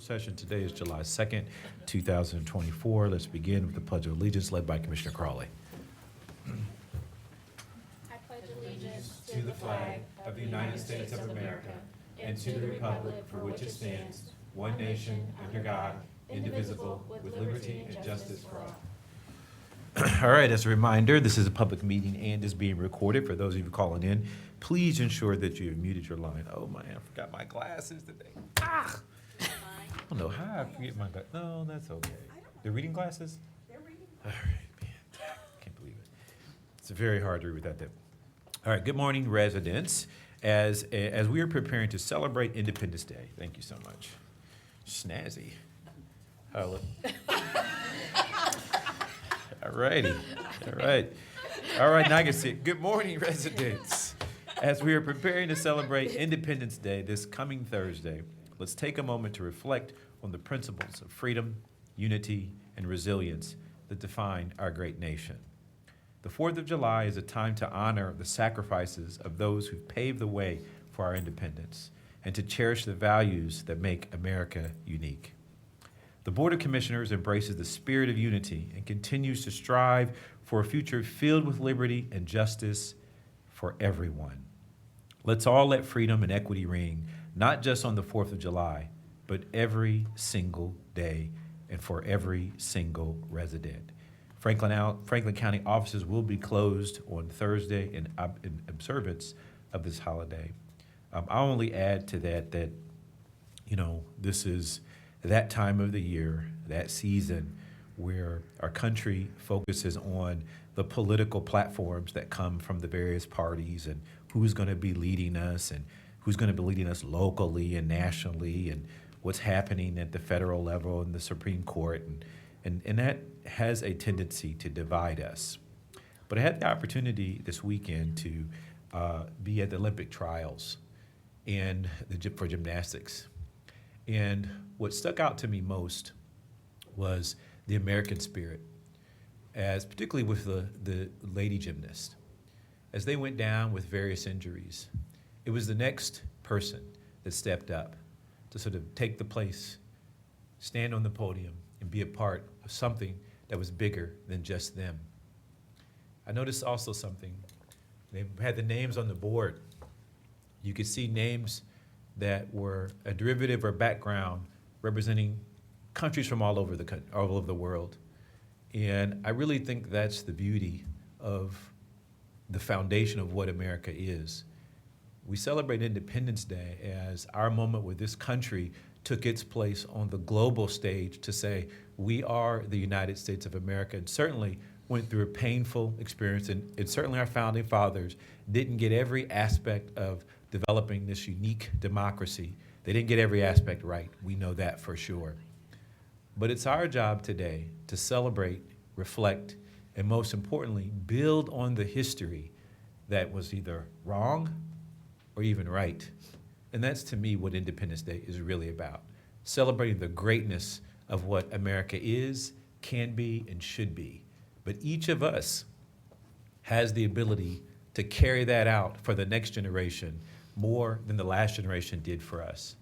Session today is July 2nd, 2024. Let's begin with the Pledge of Allegiance led by Commissioner Crawley. I pledge allegiance To the flag of the United States of America and to the republic for which it stands, one nation, under God, indivisible, with liberty and justice for all. All right, as a reminder, this is a public meeting and is being recorded. For those of you calling in, please ensure that you have muted your line. Oh man, I forgot my glasses today. Ah! I don't know how I forget my glasses. No, that's okay. They're reading glasses? They're reading. All right, man, can't believe it. It's very hard to read without that. All right, good morning, residents. As we are preparing to celebrate Independence Day, thank you so much. Snazzy. Hello. All righty, all right. All right, now I can see it. Good morning, residents. As we are preparing to celebrate Independence Day this coming Thursday, let's take a moment to reflect on the principles of freedom, unity, and resilience that define our great nation. The 4th of July is a time to honor the sacrifices of those who paved the way for our independence and to cherish the values that make America unique. The Board of Commissioners embraces the spirit of unity and continues to strive for a future filled with liberty and justice for everyone. Let's all let freedom and equity ring, not just on the 4th of July, but every single day and for every single resident. Franklin County offices will be closed on Thursday in observance of this holiday. I'll only add to that, this is that time of the year, that season, where our country focuses on the political platforms that come from the various parties and who's going to be leading us and who's going to be leading us locally and nationally and what's happening at the federal level and the Supreme Court. And that has a tendency to divide us. But I had the opportunity this weekend to be at the Olympic trials for gymnastics. And what stuck out to me most was the American spirit, particularly with the lady gymnasts. As they went down with various injuries, it was the next person that stepped up to sort of take the place, stand on the podium, and be a part of something that was bigger than just them. I noticed also something. They had the names on the board. You could see names that were a derivative or background representing countries from all over the world. And I really think that's the beauty of the foundation of what America is. We celebrate Independence Day as our moment where this country took its place on the global stage to say, we are the United States of America, and certainly went through a painful experience, and certainly our founding fathers didn't get every aspect of developing this unique democracy. They didn't get every aspect right. We know that for sure. But it's our job today to celebrate, reflect, and most importantly, build on the history that was either wrong or even right. And that's, to me, what Independence Day is really about. Celebrating the greatness of what America is, can be, and should be. But each of us has the ability to carry that out for the next generation more than the last generation did for us.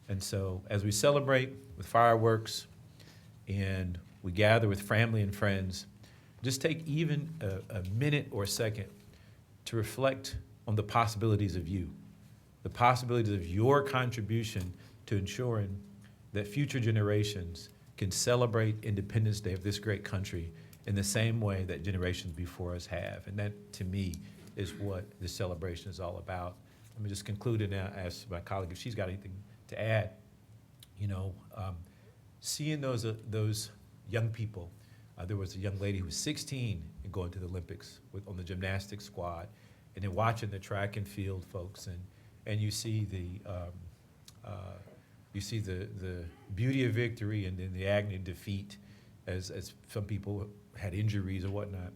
And so as we celebrate with fireworks and we gather with family and friends, just take even a minute or a second to reflect on the possibilities of you, the possibilities of your contribution to ensuring that future generations can celebrate Independence Day of this great country in the same way that generations before us have. And that, to me, is what this celebration is all about. Let me just conclude and now ask my colleague if she's got anything to add. Seeing those young people, there was a young lady who was 16 and going to the Olympics on the gymnastics squad, and then watching the track and field folks, and you see the beauty of victory and then the agony of defeat, as some people had injuries or whatnot.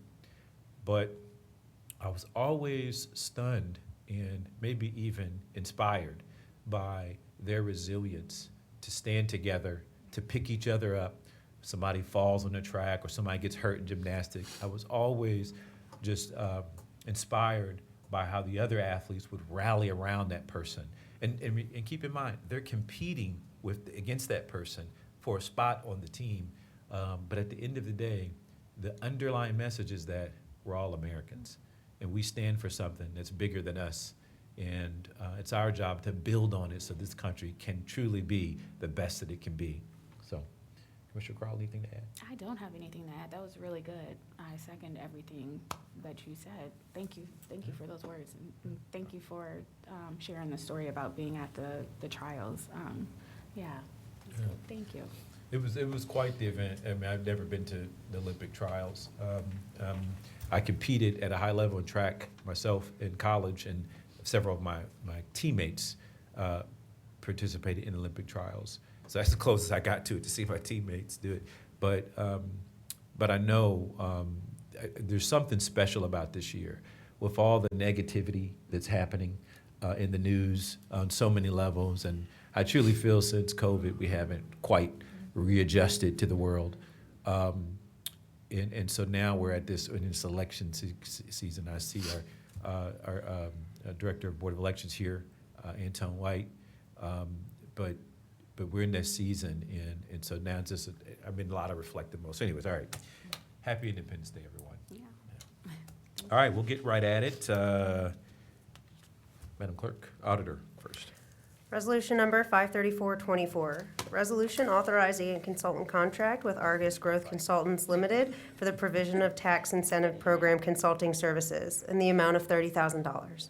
But I was always stunned and maybe even inspired by their resilience to stand together, to pick each other up. Somebody falls on the track or somebody gets hurt in gymnastics. I was always just inspired by how the other athletes would rally around that person. And keep in mind, they're competing against that person for a spot on the team. But at the end of the day, the underlying message is that we're all Americans, and we stand for something that's bigger than us. And it's our job to build on it so this country can truly be the best that it can be. So, Commissioner Crowell, anything to add? I don't have anything to add. That was really good. I second everything that you said. Thank you. Thank you for those words. And thank you for sharing the story about being at the trials. Yeah, that's good. Thank you. It was quite the event. I mean, I've never been to the Olympic trials. I competed at a high level in track myself in college, and several of my teammates participated in Olympic trials. So that's the closest I got to it, to see my teammates do it. But I know there's something special about this year with all the negativity that's happening in the news on so many levels. And I truly feel since COVID, we haven't quite readjusted to the world. And so now we're at this election season. I see our Director of Board of Elections here, Antone White. But we're in this season, and so now it's just, I've been a lot of reflective mode. So anyways, all right. Happy Independence Day, everyone. Yeah. All right, we'll get right at it. Madam Clerk, Auditor first. Resolution number 53424, resolution authorizing a consultant contract with Argus Growth Consultants Limited for the provision of tax incentive program consulting services in the amount of $30,000.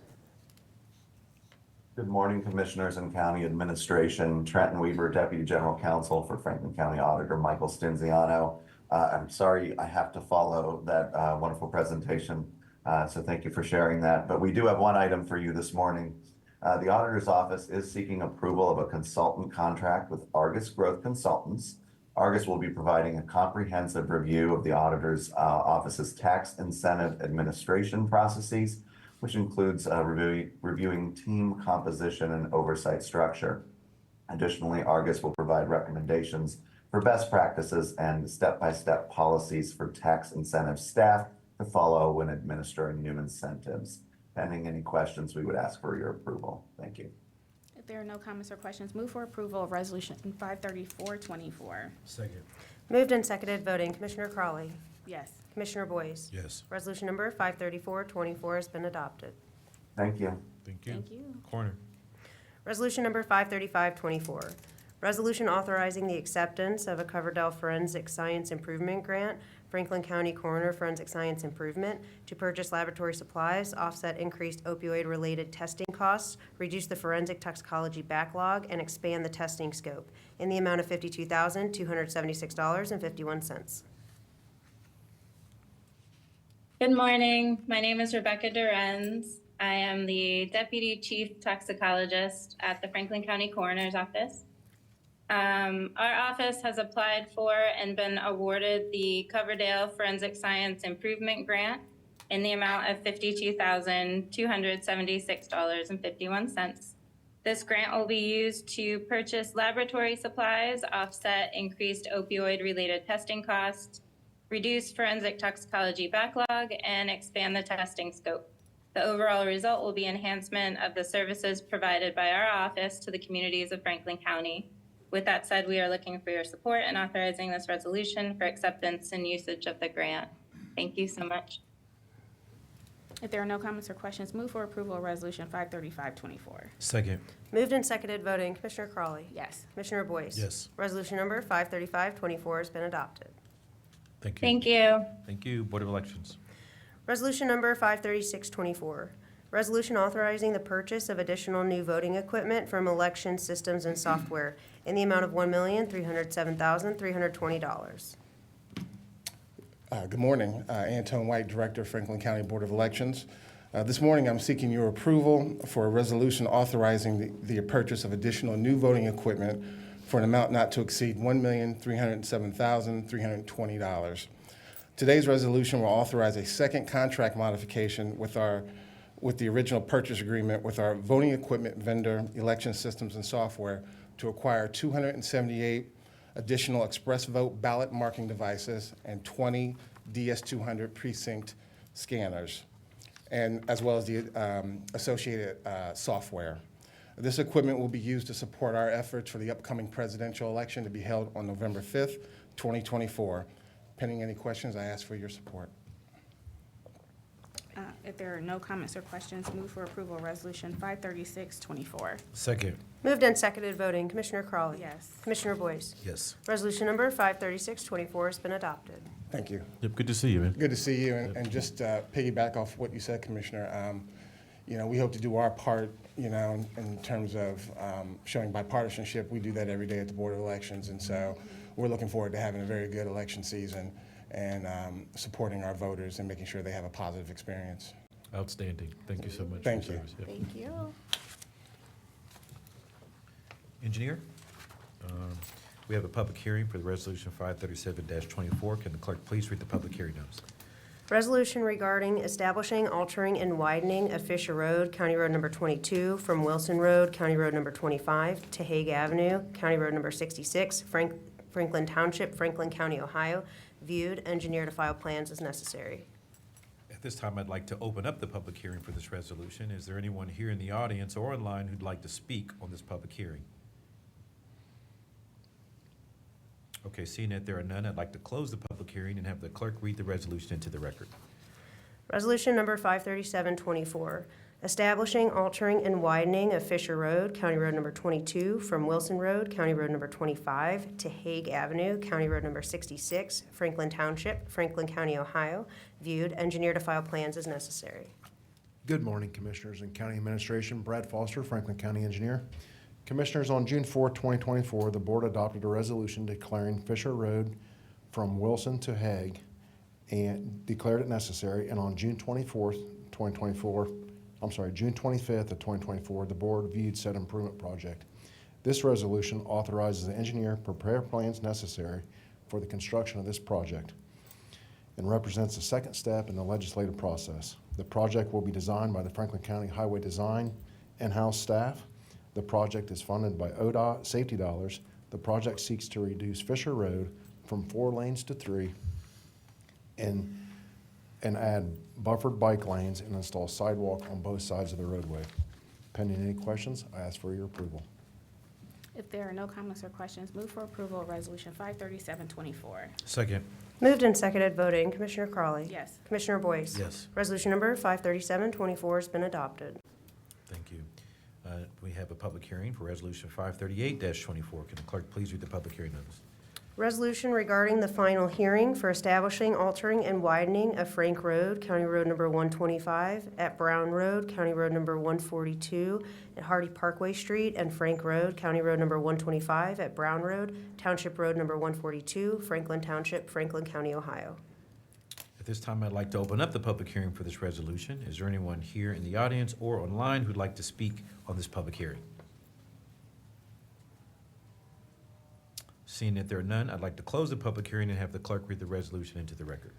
Good morning, Commissioners and County Administration. Trenton Weaver, Deputy General Counsel for Franklin County Auditor Michael Stinziano. I'm sorry I have to follow that wonderful presentation, so thank you for sharing that. But we do have one item for you this morning. The Auditor's Office is seeking approval of a consultant contract with Argus Growth Consultants. Argus will be providing a comprehensive review of the Auditor's Office's tax incentive administration processes, which includes reviewing team composition and oversight structure. Additionally, Argus will provide recommendations for best practices and step-by-step policies for tax incentive staff to follow when administering new incentives. Pending any questions, we would ask for your approval. Thank you. If there are no comments or questions, move for approval of Resolution 53424. Second. Moved and seconded, voting Commissioner Crawley, Yes. Commissioner Boyce. Yes. Resolution number 53424 has been adopted. Thank you. Thank you. Thank you. Corner. Resolution number 53524, resolution authorizing the acceptance of a Coverdell Forensic Science Improvement Grant, Franklin County Coroner Forensic Science Improvement, to purchase laboratory supplies, offset increased opioid-related testing costs, reduce the forensic toxicology backlog, and expand the testing scope in the amount of $52,276.51. Good morning. My name is Rebecca Durenz. I am the Deputy Chief Toxicologist at the Franklin County Coroner's Office. Our office has applied for and been awarded the Coverdell Forensic Science Improvement Grant in the amount of $52,276.51. This grant will be used to purchase laboratory supplies, offset increased opioid-related testing costs, reduce forensic toxicology backlog, and expand the testing scope. The overall result will be enhancement of the services provided by our office to the communities of Franklin County. With that said, we are looking for your support in authorizing this resolution for acceptance and usage of the grant. Thank you so much. If there are no comments or questions, move for approval of Resolution 53524. Second. Moved and seconded, voting Commissioner Crawley, Yes. Commissioner Boyce. Yes. Resolution number 53524 has been adopted. Thank you. Thank you. Thank you. Board of Elections. Resolution number 53624, resolution authorizing the purchase of additional new voting equipment from Election Systems and Software in the amount of $1,307,320. Good morning. Antone White, Director, Franklin County Board of Elections. This morning, I'm seeking your approval for a resolution authorizing the purchase of additional new voting equipment for an amount not to exceed $1,307,320. Today's resolution will authorize a second contract modification with the original purchase agreement with our voting equipment vendor, Election Systems and Software, to acquire 278 additional express vote ballot marking devices and 20 DS200 precinct scanners, and as well as the associated software. This equipment will be used to support our efforts for the upcoming presidential election to be held on November 5th, 2024. Pending any questions, I ask for your support. If there are no comments or questions, move for approval of Resolution 536-24. Second. Moved and seconded voting, Commissioner Crawley. Yes. Commissioner Boyce. Yes. Resolution number 53624 has been adopted. Thank you. Yep, good to see you, man. Good to see you, and just piggyback off what you said, Commissioner, we hope to do our part, in terms of showing bipartisanship. We do that every day at the Board of Elections, and so we're looking forward to having a very good election season and supporting our voters and making sure they have a positive experience. Outstanding. Thank you so much. Thank for your you. service. Yep. Thank you. Engineer, we have a public hearing for the resolution 537-24. Can the clerk please read the public hearing notice? Resolution regarding establishing, altering, and widening of Fisher Road, County Road number 22, from Wilson Road, County Road number 25, to Hague Avenue, County Road number 66, Franklin Township, Franklin County, Ohio, viewed, engineer to file plans as necessary. At this time, I'd like to open up the public hearing for this resolution. Is there anyone here in the audience or online who'd like to speak on this public hearing? Okay, seeing that there are none, I'd like to close the public hearing and have the clerk read the resolution into the record. Resolution number 53724, establishing, altering, and widening of Fisher Road, County Road number 22, from Wilson Road, County Road number 25, to Hague Avenue, County Road number 66, Franklin Township, Franklin County, Ohio, viewed, engineer to file plans as necessary. Good morning, Commissioners and County Administration. Brad Foster, Franklin County Engineer. Commissioners, on June 4, 2024, the Board adopted a resolution declaring Fisher Road from Wilson to Hague and declared it necessary. And on June 25th of 2024, the Board viewed said improvement project. This resolution authorizes the engineer to prepare plans necessary for the construction of this project and represents the second step in the legislative process. The project will be designed by the Franklin County Highway Design in-house staff. The project is funded by ODOT safety dollars. The project seeks to reduce Fisher Road from 4 lanes to 3 and add buffered bike lanes and install sidewalk on both sides of the roadway. Pending any questions, I ask for your approval. If there are no comments or questions, move for approval of Resolution 537-24. Second. Moved and seconded voting, Commissioner Crawley. Yes. Commissioner Boyce. Yes. Resolution number 53724 has been adopted. Thank you. We have a public hearing for resolution 538-24. Can the clerk please read the public hearing notice? Resolution regarding the final hearing for establishing, altering, and widening of Frank Road, County Road number 125, at Brown Road, County Road number 142, at Hardy Parkway Street, and Frank Road, County Road number 125, at Brown Road, Township Road number 142, Franklin Township, Franklin County, Ohio. At this time, I'd like to open up the public hearing for this resolution. Is there anyone here in the audience or online who'd like to speak on this public hearing? Seeing that there are none, I'd like to close the public hearing and have the clerk read the resolution into the record.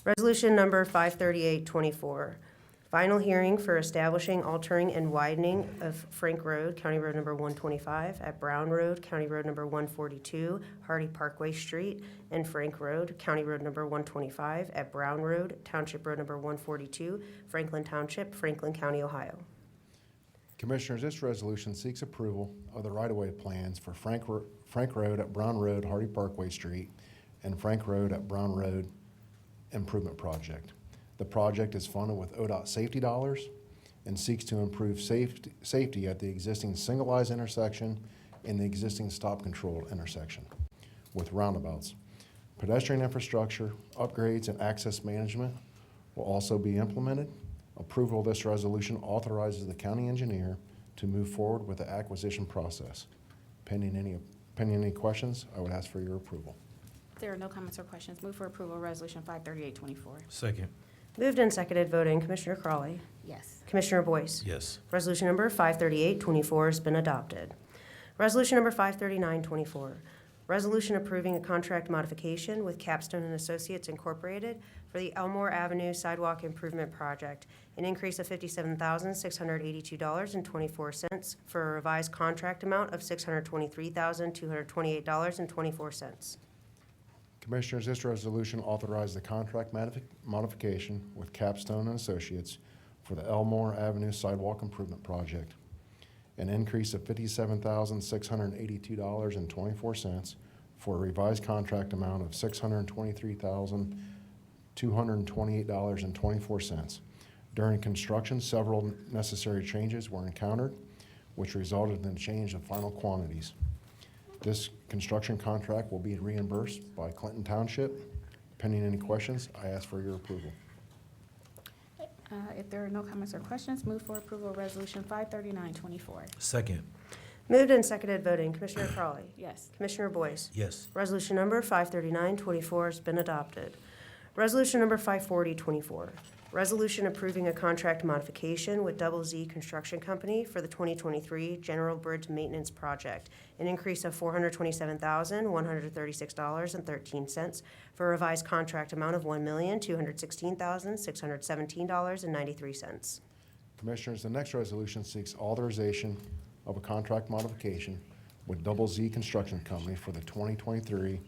Resolution number 53824, final hearing for establishing, altering, and widening of Frank Road, County Road number 125, at Brown Road, County Road number 142, Hardy Parkway Street, and Frank Road, County Road number 125, at Brown Road, Township Road number 142, Franklin Township, Franklin County, Ohio. Commissioners, this resolution seeks approval of the right-of-way plans for Frank Road at Brown Road, Hardy Parkway Street, and Frank Road at Brown Road Improvement Project. The project is funded with ODOT safety dollars and seeks to improve safety at the existing signalized intersection and the existing stop-controlled intersection with roundabouts. Pedestrian infrastructure, upgrades, and access management will also be implemented. Approval of this resolution authorizes the county engineer to move forward with the acquisition process. Pending any questions, I would ask for your approval. If there are no comments or questions, move for approval of Resolution 538-24. Second. Moved and seconded voting, Commissioner Crawley. Yes. Commissioner Boyce. Yes. Resolution number 53824 has been adopted. Resolution number 53924, resolution approving a contract modification with Capstone and Associates Incorporated for the Elmore Avenue Sidewalk Improvement Project, an increase of $57,682.24 for a revised contract amount of $623,228.24. Commissioners, this resolution authorizes the contract modification with Capstone and Associates for the Elmore Avenue Sidewalk Improvement Project, an increase of $57,682.24 for a revised contract amount of $623,228.24. During construction, several necessary changes were encountered, which resulted in a change of final quantities. This construction contract will be reimbursed by Clinton Township. Pending any questions, I ask for your approval. If there are no comments or questions, move for approval of Resolution 53924. Second. Moved and seconded voting, Commissioner Crawley. Yes. Commissioner Boyce. Yes. Resolution number 53924 has been adopted. Resolution number 54024, resolution approving a contract modification with Double Z Construction Company for the 2023 General Bridge Maintenance Project, an increase of $427,136.13 for a revised contract amount of $1,216,617.93. Commissioners, the next resolution seeks authorization of a contract modification with Double Z Construction Company for the 2023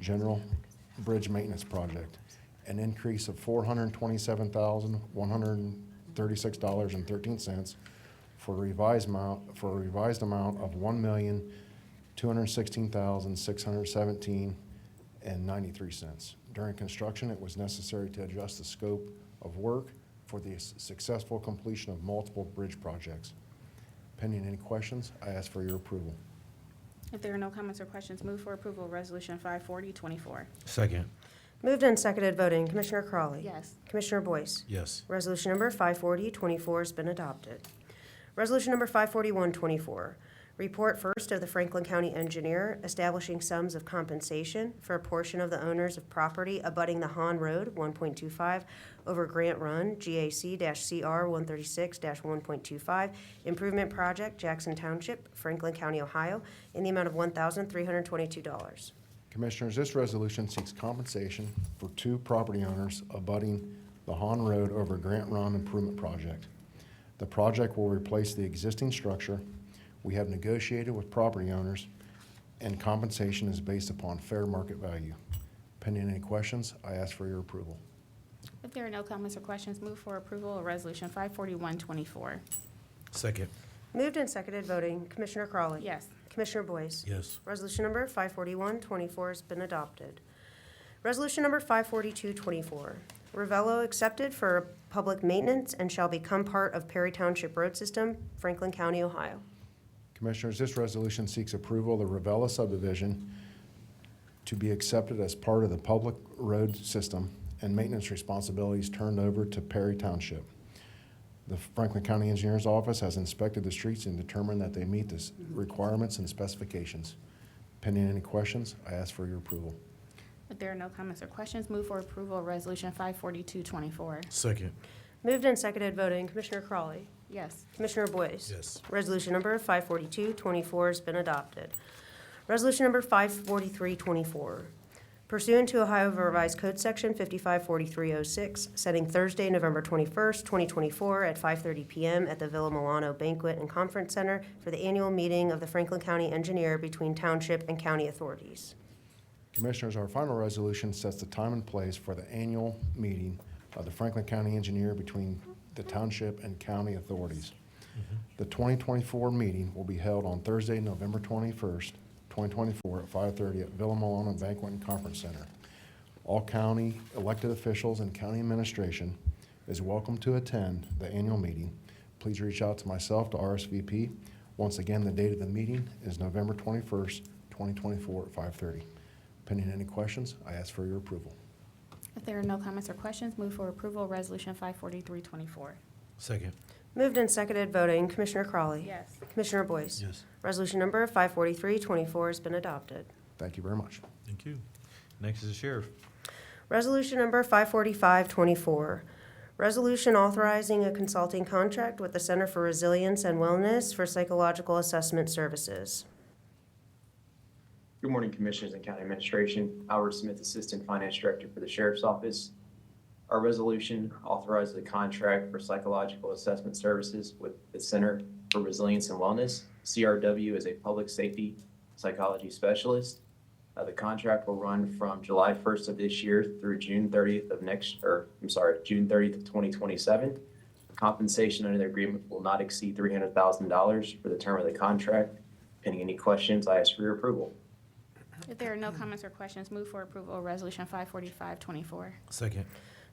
General Bridge Maintenance Project, an increase of $427,136.13 for a revised amount of $1,216,617.93. During construction, it was necessary to adjust the scope of work for the successful completion of multiple bridge projects. Pending any questions, I ask for your approval. If there are no comments or questions, move for approval of Resolution 54024. Second. Moved and seconded voting, Commissioner Crawley. Yes. Commissioner Boyce. Yes. Resolution number 54024 has been adopted. Resolution number 54124, report first of the Franklin County Engineer establishing sums of compensation for a portion of the owners of property abutting the Hahn Road 1.25 over Grant Run, GAC-CR 136-1.25, Improvement Project, Jackson Township, Franklin County, Ohio, in the amount of $1,322. Commissioners, this resolution seeks compensation for two property owners abutting the Hahn Road over Grant Run Improvement Project. The project will replace the existing structure. We have negotiated with property owners, and compensation is based upon fair market value. Pending any questions, I ask for your approval. If there are no comments or questions, move for approval of Resolution 54124. Second. Moved and seconded voting, Commissioner Crawley. Yes. Commissioner Boyce. Yes. Resolution number 54124 has been adopted. Resolution number 54224, Ravello accepted for public maintenance and shall become part of Perry Township Road System, Franklin County, Ohio. Commissioners, this resolution seeks approval of the Ravella subdivision to be accepted as part of the public road system and maintenance responsibilities turned over to Perry Township. The Franklin County Engineers Office has inspected the streets and determined that they meet the requirements and specifications. Pending any questions, I ask for your approval. If there are no comments or questions, move for approval of Resolution 54224. Second. Moved and seconded voting, Commissioner Crawley. Yes. Commissioner Boyce. Yes. Resolution number 54224 has been adopted. Resolution number 54324, pursuant to Ohio Revised Code Section 554306, setting Thursday, November 21st, 2024 at 5:30 PM at the Villa Milano Banquet and Conference Center for the annual meeting of the Franklin County Engineer between Township and County authorities. Commissioners, our final resolution sets the time and place for the annual meeting of the Franklin County Engineer between the Township and County authorities. The 2024 meeting will be held on Thursday, November 21st, 2024 at 5:30 at Villa Milano Banquet and Conference Center. All county elected officials and county administration is welcome to attend the annual meeting. Please reach out to myself to RSVP. Once again, the date of the meeting is November 21st, 2024 at 5:30. Pending any questions, I ask for your approval. If there are no comments or questions, move for approval of Resolution 54324. Second. Moved and seconded voting, Commissioner Crawley. Yes. Commissioner Boyce. Yes. Resolution number 54324 has been adopted. Thank you very much. Thank you. Next is the sheriff. Resolution number 54524, resolution authorizing a consulting contract with the Center for Resilience and Wellness for psychological assessment services. Good morning, Commissioners and County Administration. Howard Smith, Assistant Finance Director for the Sheriff's Office. Our resolution authorizes a contract for psychological assessment services with the Center for Resilience and Wellness. CRW is a public safety psychology specialist. The contract will run from July 1st of this year through June 30th of June 30th of 2027. The Compensation under the agreement will not exceed $300,000 for the term of the contract. Pending any questions, I ask for your approval. If there are no comments or questions, move for approval of Resolution 545-24. Second.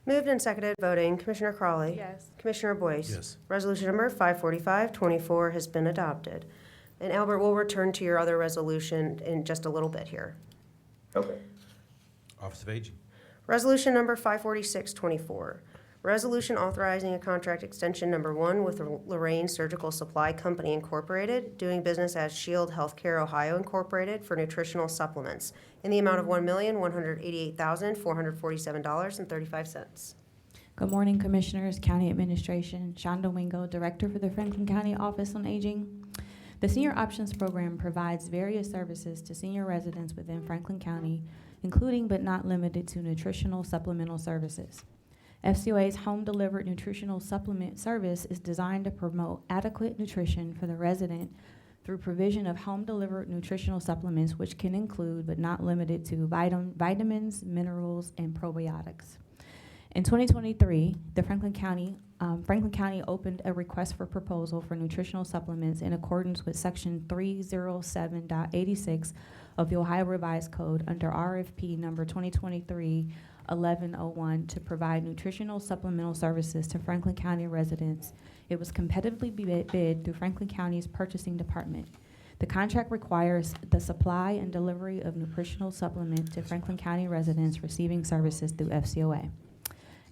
Moved and seconded, voting, Commissioner Crawley. Yes. Commissioner Boyce. Yes. Resolution number 545-24 has been adopted. And Albert, we'll return to your other resolution in just a little bit here. Okay. Office of Aging. Resolution number 546-24, resolution authorizing a contract extension number 1 with Lorraine Surgical Supply Company Incorporated, doing business as Shield Healthcare Ohio Incorporated for nutritional supplements in the amount of $1,188,447.35. Good morning, Commissioners, County Administration. Sean Domingo, Director for the Franklin County Office on Aging. The Senior Options Program provides various services to senior residents within Franklin County, including but not limited to nutritional supplemental services. FCOA's home-delivered nutritional supplement service is designed to promote adequate nutrition for the resident through provision of home-delivered nutritional supplements, which can include but not limited to vitamins, minerals, and probiotics. In 2023, the Franklin County opened a request for proposal for nutritional supplements in accordance with Section 307.86 of the Ohio Revised Code under RFP number 2023-1101 to provide nutritional supplemental services to Franklin County residents. It was competitively bid through Franklin County's purchasing department. The contract requires the supply and delivery of nutritional supplement to Franklin County residents receiving services through FCOA.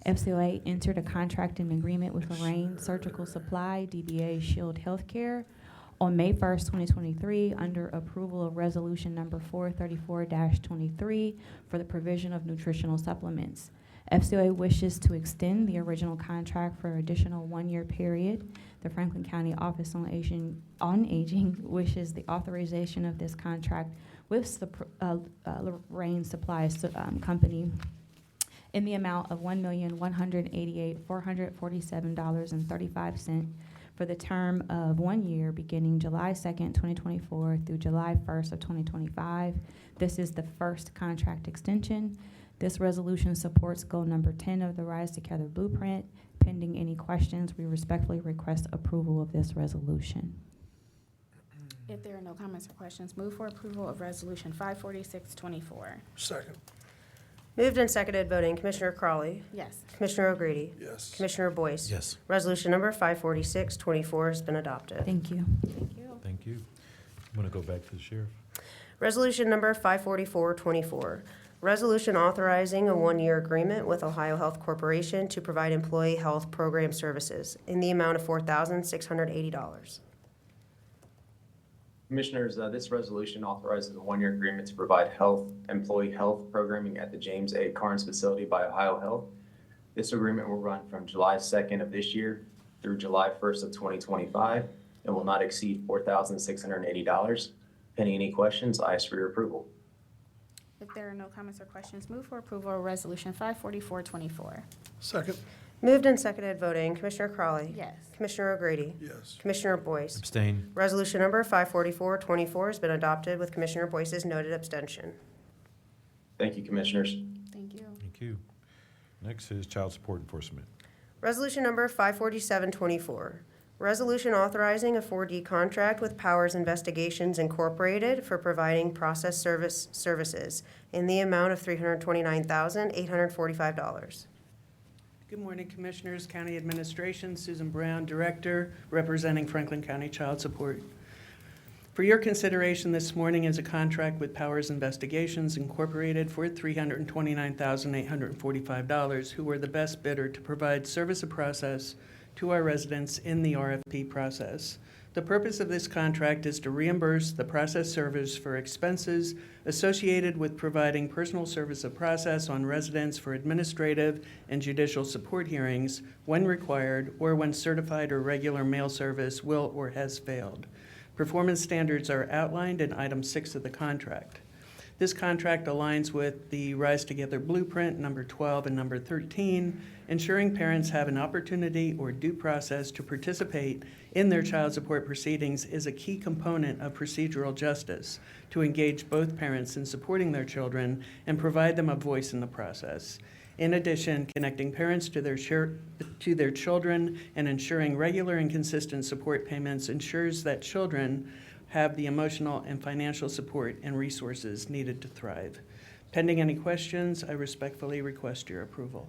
FCOA entered a contract and agreement with Lorraine Surgical Supply, DBA Shield Healthcare, on May 1st, 2023, under approval of Resolution number 434-23 for the provision of nutritional supplements. FCOA wishes to extend the original contract for an additional 1-year period. The Franklin County Office on Aging wishes the authorization of this contract with Lorraine Supply Company in the amount of $1,188,447.35 for the term of 1 year beginning July 2nd, 2024 through July 1st of 2025. This is the first contract extension. This resolution supports goal number 10 of the Rise Together Blueprint. Pending any questions, we respectfully request approval of this resolution. If there are no comments or questions, move for approval of Resolution 546-24. Second. Moved and seconded, voting, Commissioner Crawley. Yes. Commissioner O'Grady. Yes. Commissioner Boyce. Yes. Resolution number 546-24 has been adopted. Thank you. Thank you. Thank you. I'm going to go back to the sheriff. Resolution number 544-24, resolution authorizing a 1-year agreement with Ohio Health Corporation to provide employee health program services in the amount of $4,680. Commissioners, this resolution authorizes a 1-year agreement to provide employee health programming at the James A. Carnes facility by Ohio Health. This agreement will run from July 2nd of this year through July 1st of 2025 and will not exceed $4,680. Pending any questions, I ask for your approval. If there are no comments or questions, move for approval of Resolution 544-24. Second. Moved and seconded, voting, Commissioner Crawley. Yes. Commissioner O'Grady. Yes. Commissioner Boyce. Abstain. Resolution number 544-24 has been adopted with Commissioner Boyce's noted abstention. Thank you, Commissioners. Thank you. Thank you. Next is Child Support Enforcement. Resolution number 547-24, resolution authorizing a 4D contract with Powers Investigations Incorporated for providing process services in the amount of $329,845. Good morning, Commissioners, County Administration, Susan Brown, Director, representing Franklin County Child Support. For your consideration this morning is a contract with Powers Investigations Incorporated for $329,845, who were the best bidder to provide service of process to our residents in the RFP process. The purpose of this contract is to reimburse the process servers for expenses associated with providing personal service of process on residents for administrative and judicial support hearings when required or when certified or regular mail service will or has failed. Performance standards are outlined in Item 6 of the contract. This contract aligns with the Rise Together Blueprint, number 12 and number 13, ensuring parents have an opportunity or due process to participate in their child support proceedings is a key component of procedural justice to engage both parents in supporting their children and provide them a voice in the process. In addition, connecting parents to their children and ensuring regular and consistent support payments ensures that children have the emotional and financial support and resources needed to thrive. Pending any questions, I respectfully request your approval.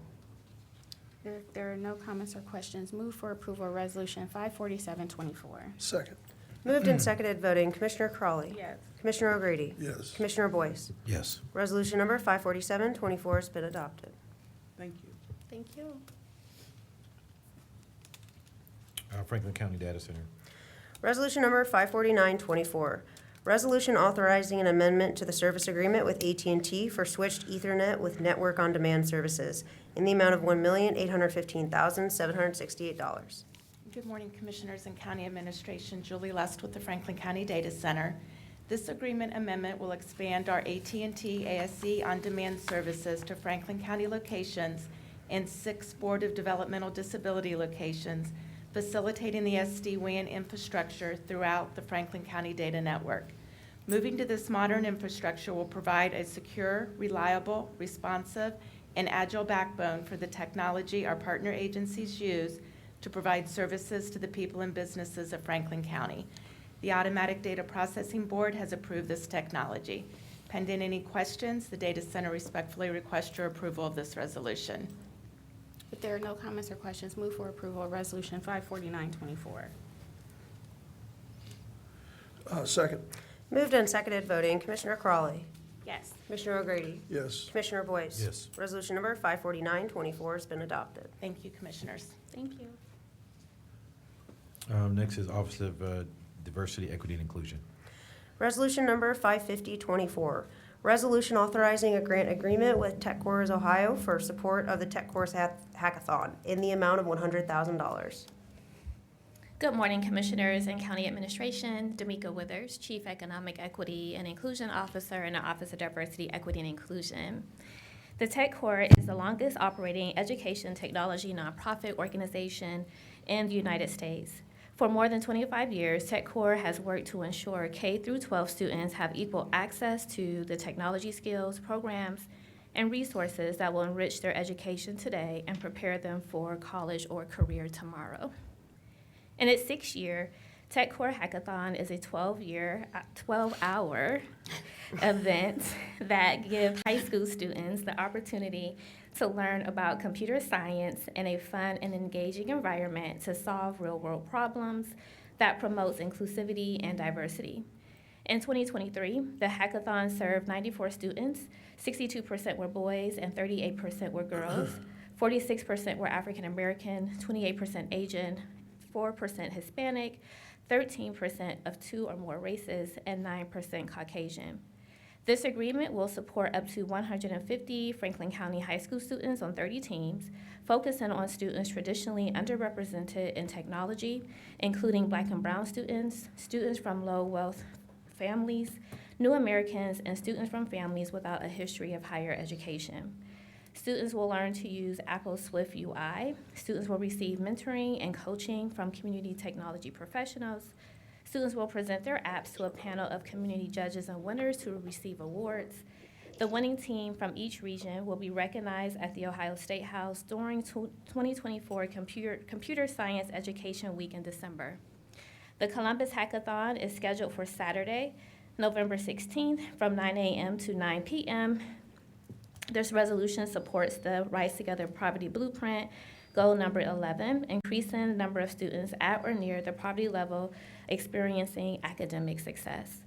If there are no comments or questions, move for approval of Resolution 54724. Second. Moved and seconded voting, Commissioner Crawley. Yes. Commissioner O'Grady. Yes. Commissioner Boyce. Yes. Resolution number 54724 has been adopted. Thank you. Thank you. Franklin County Data Center. Resolution number 54924, resolution authorizing an amendment to the service agreement with AT&T for switched Ethernet with Network on Demand services in the amount of $1,815,768. Good morning, Commissioners and County Administration. Julie Lust with the Franklin County Data Center. This agreement amendment will expand our AT&T ASC on-demand services to Franklin County locations and 6 Board of Developmental Disability locations, facilitating the SD-WAN infrastructure throughout the Franklin County Data Network. Moving to this modern infrastructure will provide a secure, reliable, responsive, and agile backbone for the technology our partner agencies use to provide services to the people and businesses of Franklin County. The Automatic Data Processing Board has approved this technology. Pending any questions, the Data Center respectfully requests your approval of this resolution. If there are no comments or questions, move for approval of Resolution 54924. Second. Moved and seconded voting, Commissioner Crawley. Yes. Commissioner O'Grady. Yes. Commissioner Boyce. Yes. Resolution number 54924 has been adopted. Thank you, Commissioners. Thank you. Next is Office of Diversity, Equity, and Inclusion. Resolution number 55024, resolution authorizing a grant agreement with TechCores Ohio for support of the TechCores Hackathon in the amount of $100,000. Good morning, Commissioners and County Administration. D'Amica Withers, Chief Economic Equity and Inclusion Officer in the Office of Diversity, Equity, and Inclusion. The TechCore is the longest operating education technology nonprofit organization in the United States. For more than 25 years, TechCore has worked to ensure K-12 students have equal access to the technology skills, programs, and resources that will enrich their education today and prepare them for college or career tomorrow. In its 6th year, TechCore Hackathon is a 12-hour event that gives high school students the opportunity to learn about computer science in a fun and engaging environment to solve real-world problems that promotes inclusivity and diversity. In 2023, the hackathon served 94 students. 62% were boys and 38% were girls. 46% were African American, 28% Asian, 4% Hispanic, 13% of 2 or more races, and 9% Caucasian. This agreement will support up to 150 Franklin County high school students on 30 teams, focusing on students traditionally underrepresented in technology, including Black and Brown students, students from low-wealth families, new Americans, and students from families without a history of higher education. Students will learn to use Apple Swift UI. Students will receive mentoring and coaching from community technology professionals. Students will present their apps to a panel of community judges and winners who will receive awards. The winning team from each region will be recognized at the Ohio State House during 2024 Computer Science Education Week in December. The Columbus Hackathon is scheduled for Saturday, November 16th from 9 a.m. to 9 p.m. This resolution supports the Rise Together Poverty Blueprint, goal number 11, increasing the number of students at or near the poverty level experiencing academic success.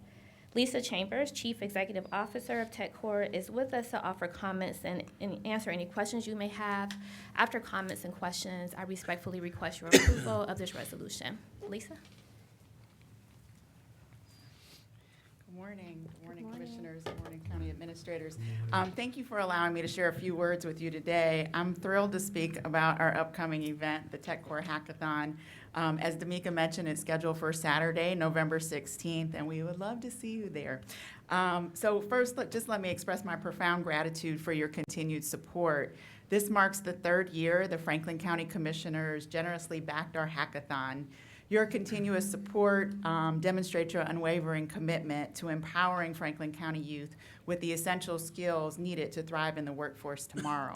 Lisa Chambers, Chief Executive Officer of TechCore, is with us to offer comments and answer any questions you may have. After comments and questions, I respectfully request your approval of this resolution. Lisa? Good morning. Good morning, Commissioners. Good morning, County Administrators. Thank you for allowing me to share a few words with you today. I'm thrilled to speak about our upcoming event, the TechCore Hackathon. As D'Amica mentioned, it's scheduled for Saturday, November 16th, and we would love to see you there. So first, just let me express my profound gratitude for your continued support. This marks the 3rd year the Franklin County Commissioners generously backed our hackathon. Your continuous support demonstrates your unwavering commitment to empowering Franklin County youth with the essential skills needed to thrive in the workforce tomorrow.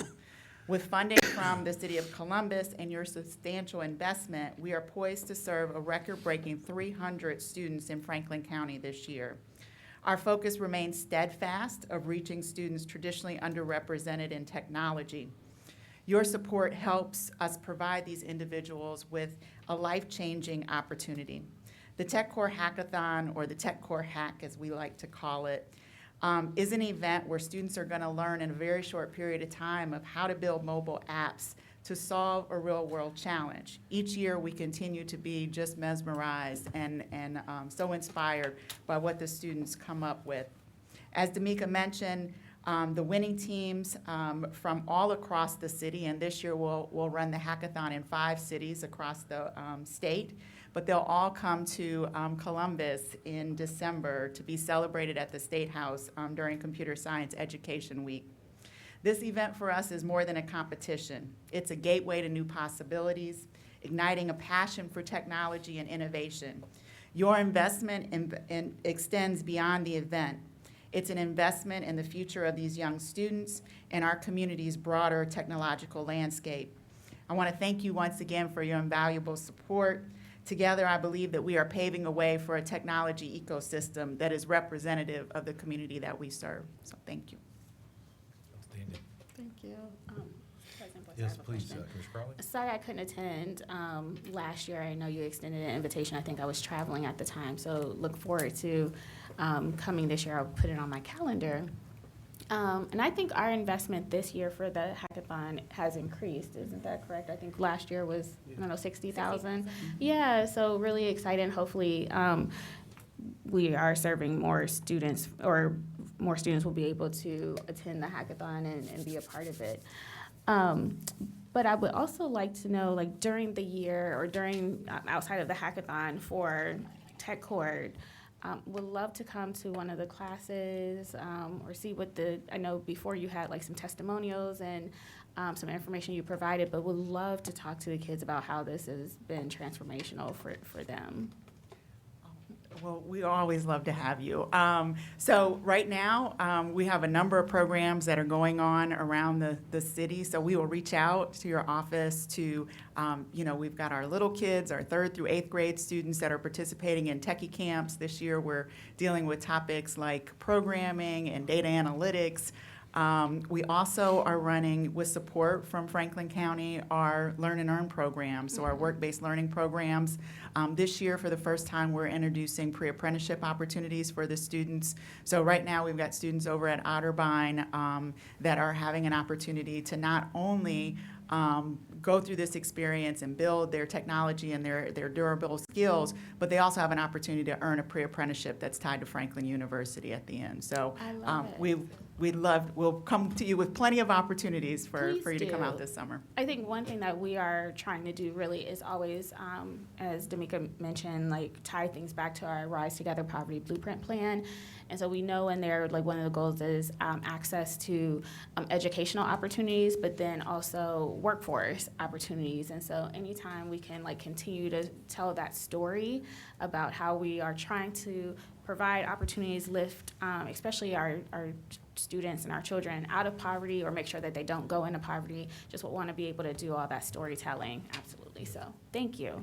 With funding from the City of Columbus and your substantial investment, we are poised to serve a record-breaking 300 students in Franklin County this year. Our focus remains steadfast of reaching students traditionally underrepresented in technology. Your support helps us provide these individuals with a life-changing opportunity. The TechCore Hackathon, or the TechCore Hack as we like to call it, is an event where students are going to learn in a very short period of time of how to build mobile apps to solve a real-world challenge. Each year, we continue to be just mesmerized and so inspired by what the students come up with. As D'Amica mentioned, the winning teams from all across the city, and this year we'll run the hackathon in 5 cities across the state, but they'll all come to Columbus in December to be celebrated at the State House during Computer Science Education Week. This event for us is more than a competition. It's a gateway to new possibilities, igniting a passion for technology and innovation. Your investment extends beyond the event. It's an investment in the future of these young students and our community's broader technological landscape. I want to thank you once again for your invaluable support. Together, I believe that we are paving a way for a technology ecosystem that is representative of the community that we serve. So thank you. Thank you. President Boyce, I Yes, have a please, question. Commissioner Crowley. Sorry I couldn't attend last year. I know you extended an invitation. I think I was traveling at the time, so look forward to coming this year. I'll put it on my calendar. And I think our investment this year for the hackathon has increased. Isn't that correct? I think last year was, I don't know, 60,000. Yeah, so really excited. Hopefully, we are serving more students, or more students will be able to attend the hackathon and be a part of it. But I would also like to know, like during the year or during outside of the hackathon for TechCore, would love to come to one of the classes or see what I know before you had like some testimonials and some information you provided, but would love to talk to the kids about how this has been transformational for them. Well, we always love to have you. So right now, we have a number of programs that are going on around the city. So we will reach out to your office to, we've got our little kids, our 3rd through 8th grade students that are participating in techie camps. This year, we're dealing with topics like programming and data analytics. We also are running, with support from Franklin County, our Learn and Earn programs, so our work-based learning programs. This year, for the first time, we're introducing pre-apprenticeship opportunities for the students. So right now, we've got students over at Otterbein that are having an opportunity to not only go through this experience and build their technology and their durable skills, but they also have an opportunity to earn a pre-apprenticeship that's tied to Franklin University at the end. So we'll come to you with plenty of opportunities for you to come out this summer. I think one thing that we are trying to do really is always, as D'Amica mentioned, like tie things back to our Rise Together Poverty Blueprint Plan. And so we know in there, like one of the goals is access to educational opportunities, but then also workforce opportunities. And so anytime we can like continue to tell that story about how we are trying to provide opportunities, lift especially our students and our children out of poverty, or make sure that they don't go into poverty, just want to be able to do all that storytelling. Absolutely. So thank you.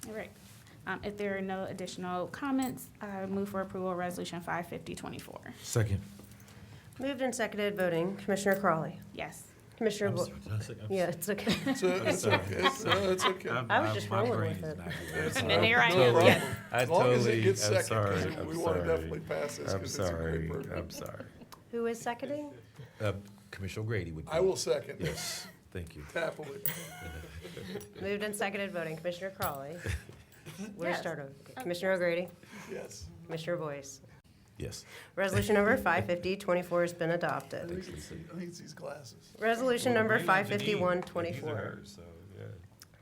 All right. If there are no additional comments, I move for approval of Resolution 55024. Second. Moved and seconded, voting. Commissioner Crawley. Yes. Commissioner I'm Bo- sorry, did I say- I'm Yeah, it's okay. It's okay. It's okay. I was just my rolling brain with is it. not good. And then here I am. Totally- Yes. I As long as it totally, gets I'm second, sorry, 'cause I'm we wanna sorry. definitely pass this, I'm 'cause it's a great sorry, program. I'm sorry. Who is seconding? Commissioner Grady would be. I will second. Yes, thank you. Happily. Moved and seconded, voting. Commissioner Crawley. We'll Yes. start over. Commissioner O'Grady. Yes. Commissioner Boyce. Yes. Resolution number 55024 has been I adopted. think it's these glasses. Resolution number Well, Grady's the need, but 55124. these are hers, so, yeah.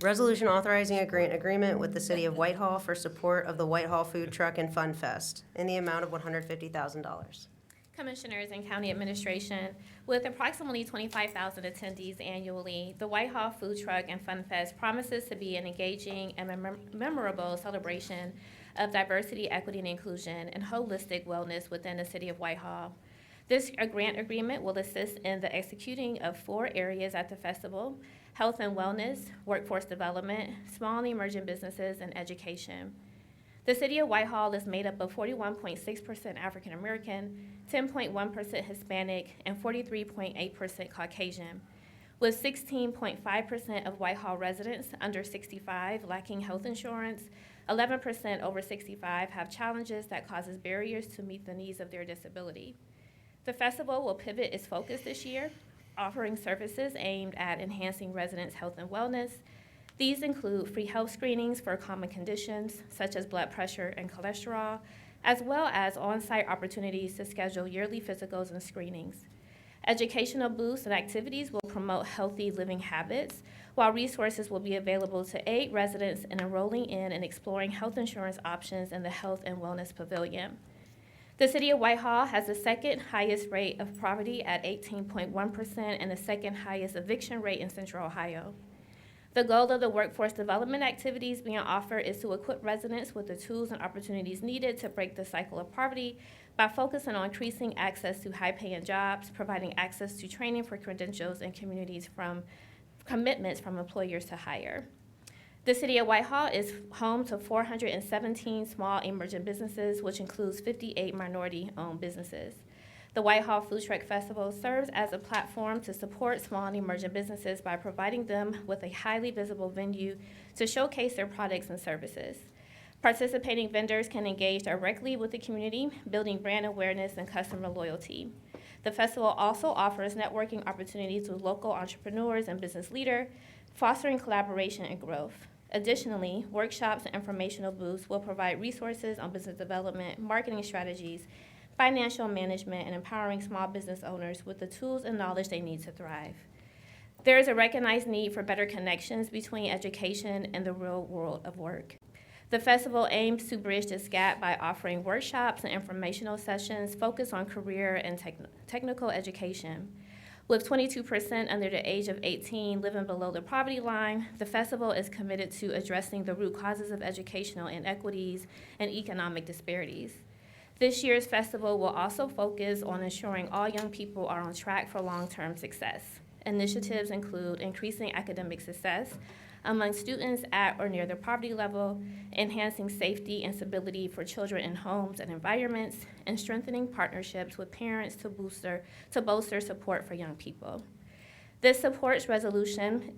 Resolution authorizing a grant agreement with the City of Whitehall for support of the Whitehall Food Truck and Fun Fest in the amount of $150,000. Commissioners and County Administration, with approximately 25,000 attendees annually, the Whitehall Food Truck and Fun Fest promises to be an engaging and memorable celebration of diversity, equity, and inclusion, and holistic wellness within the city of Whitehall. This grant agreement will assist in the executing of 4 areas at the festival: health and wellness, workforce development, small and emerging businesses, and education. The city of Whitehall is made up of 41.6% African American, 10.1% Hispanic, and 43.8% Caucasian, with 16.5% of Whitehall residents under 65 lacking health insurance. 11% over 65 have challenges that causes barriers to meet the needs of their disability. The festival will pivot its focus this year, offering services aimed at enhancing residents' health and wellness. These include free health screenings for common conditions such as blood pressure and cholesterol, as well as on-site opportunities to schedule yearly physicals and screenings. Educational booths and activities will promote healthy living habits, while resources will be available to aid residents in enrolling in and exploring health insurance options in the Health and Wellness Pavilion. The city of Whitehall has the second highest rate of poverty at 18.1% and the second highest eviction rate in Central Ohio. The goal of the workforce development activities being offered is to equip residents with the tools and opportunities needed to break the cycle of poverty by focusing on increasing access to high-paying jobs, providing access to training for credentials, and commitments from employers to hire. The city of Whitehall is home to 417 small emerging businesses, which includes 58 minority-owned businesses. The Whitehall Food Truck Festival serves as a platform to support small and emerging businesses by providing them with a highly visible venue to showcase their products and services. Participating vendors can engage directly with the community, building brand awareness and customer loyalty. The festival also offers networking opportunities with local entrepreneurs and business leaders, fostering collaboration and growth. Additionally, workshops and informational booths will provide resources on business development, marketing strategies, financial management, and empowering small business owners with the tools and knowledge they need to thrive. There is a recognized need for better connections between education and the real world of work. The festival aims to bridge this gap by offering workshops and informational sessions focused on career and technical education. With 22% under the age of 18 living below the poverty line, the festival is committed to addressing the root causes of educational inequities and economic disparities. This year's festival will also focus on ensuring all young people are on track for long-term success. Initiatives include increasing academic success among students at or near the poverty level, enhancing safety and stability for children in homes and environments, and strengthening partnerships with parents to bolster support for young people. This supports Resolution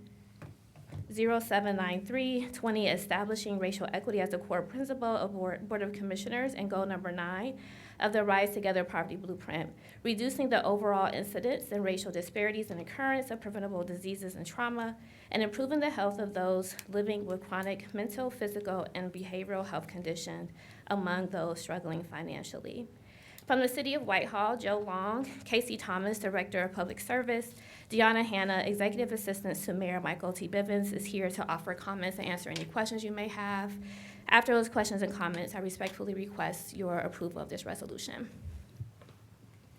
0793-20, establishing racial equity as a core principle of Board of Commissioners, and goal number 9 of the Rise Together Poverty Blueprint, reducing the overall incidence and racial disparities and occurrence of preventable diseases and trauma, and improving the health of those living with chronic mental, physical, and behavioral health conditions among those struggling financially. From the City of Whitehall, Joe Long, Casey Thomas, Director of Public Service, Deanna Hanna, Executive Assistant to Mayor Michael T. Bivens, is here to offer comments and answer any questions you may have. After those questions and comments, I respectfully request your approval of this resolution.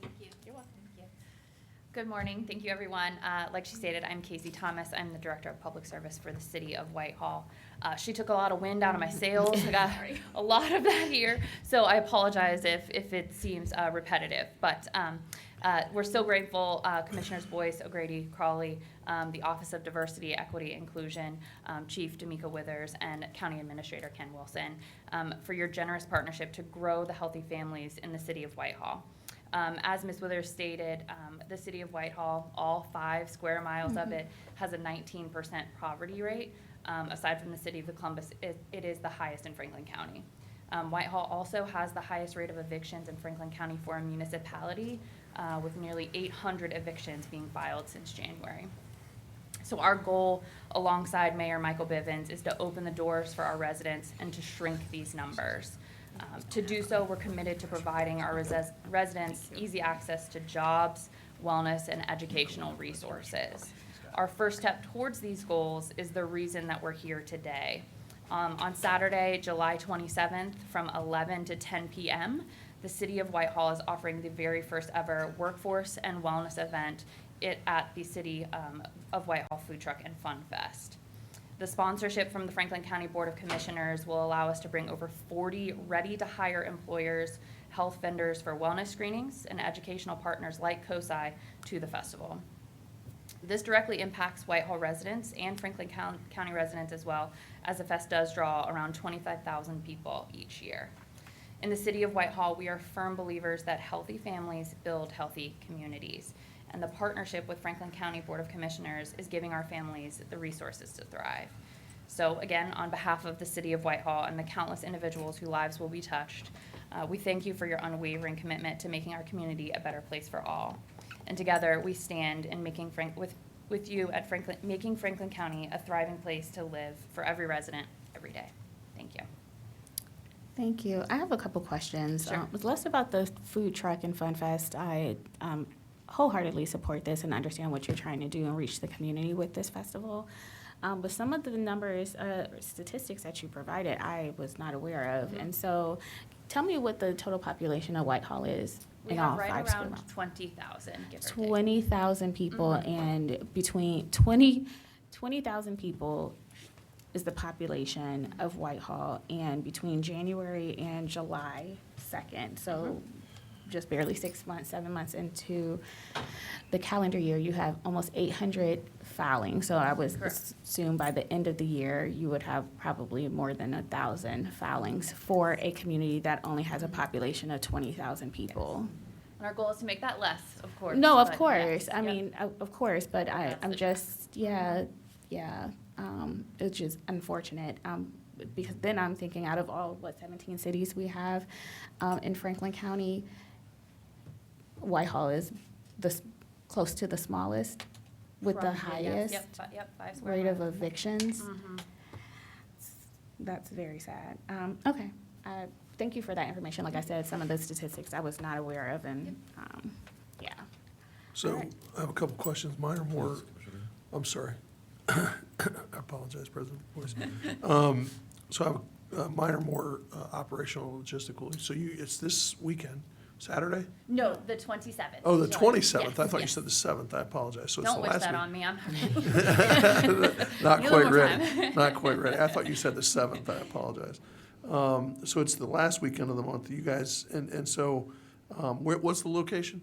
Thank you. You're welcome. Thank you. Good morning. Thank you, everyone. Like she stated, I'm Casey Thomas. I'm the Director of Public Service for the City of Whitehall. She took a lot of wind out of my sails. I got a lot of that here, so I apologize if it seems repetitive. But we're so grateful, Commissioners Boyce, O'Grady, Crawley, the Office of Diversity, Equity, Inclusion, Chief D'Amica Withers, and County Administrator Ken Wilson for your generous partnership to grow the healthy families in the City of Whitehall. As Ms. Withers stated, the City of Whitehall, all 5 square miles of it, has a 19% poverty rate. Aside from the City of Columbus, it is the highest in Franklin County. Whitehall also has the highest rate of evictions in Franklin County for a municipality, with nearly 800 evictions being filed since January. So our goal, alongside Mayor Michael Bivens, is to open the doors for our residents and to shrink these numbers. To do so, we're committed to providing our residents easy access to jobs, wellness, and educational resources. Our first step towards these goals is the reason that we're here today. On Saturday, July 27th, from 11 to 10 p.m., the City of Whitehall is offering the very first ever workforce and wellness event at the City of Whitehall Food Truck and Fun Fest. The sponsorship from the Franklin County Board of Commissioners will allow us to bring over 40 ready-to-hire employers, health vendors for wellness screenings, and educational partners like COSI to the festival. This directly impacts Whitehall residents and Franklin County residents as well, as the fest does draw around 25,000 people each year. In the city of Whitehall, we are firm believers that healthy families build healthy communities, and the partnership with Franklin County Board of Commissioners is giving our families the resources to thrive. So again, on behalf of the city of Whitehall and the countless individuals whose lives will be touched, we thank you for your unwavering commitment to making our community a better place for all. And together, we stand in making with you at making Franklin County a thriving place to live for every resident every day. Thank you. Thank you. I have a couple questions. Sure. It was less about the food truck and Fun Fest. I wholeheartedly support this and understand what you're trying to do and reach the community with this festival. But some of the numbers, statistics that you provided, I was not aware of. And so tell me what the total population of Whitehall is We in have all right 5 around schools. 20,000, give or take. 20,000 people, and between 20,000 people is the population of Whitehall, and between January and July 2nd, so just barely 6 months, 7 months into the calendar year, you have almost 800 filings. So I would assume by the end of the year, you would have probably more than 1,000 filings for a community that only has a population of 20,000 people. And our goal is to make that less, of course. No, of but course. yes, I yep. mean, of course, but That's I'm the just, yeah. It's just unfortunate, because then I'm thinking out of all, 17 cities we have in Franklin County, Whitehall is close to the smallest with the Probably, yes. highest Yep, 5 square rate of miles. evictions. Mhm. That's very sad. Okay, thank you for that information. Like I said, some of the statistics I was not aware of, and, yeah. So Alright. I have a couple questions. Mine are more, I'm sorry. I apologize, President Boyce. So I have, mine are more operational, logistical. So it's this weekend, Saturday? No, the 27th. Oh, the July. 27th. Yes, I thought you yes. said the 7th. I apologize. So it's Don't the wish last that week. on me, I'm Not Need a quite little more ready. time. Not quite ready. I thought you said the 7th. I apologize. So it's the last weekend of the month. You guys, and so, what's the location?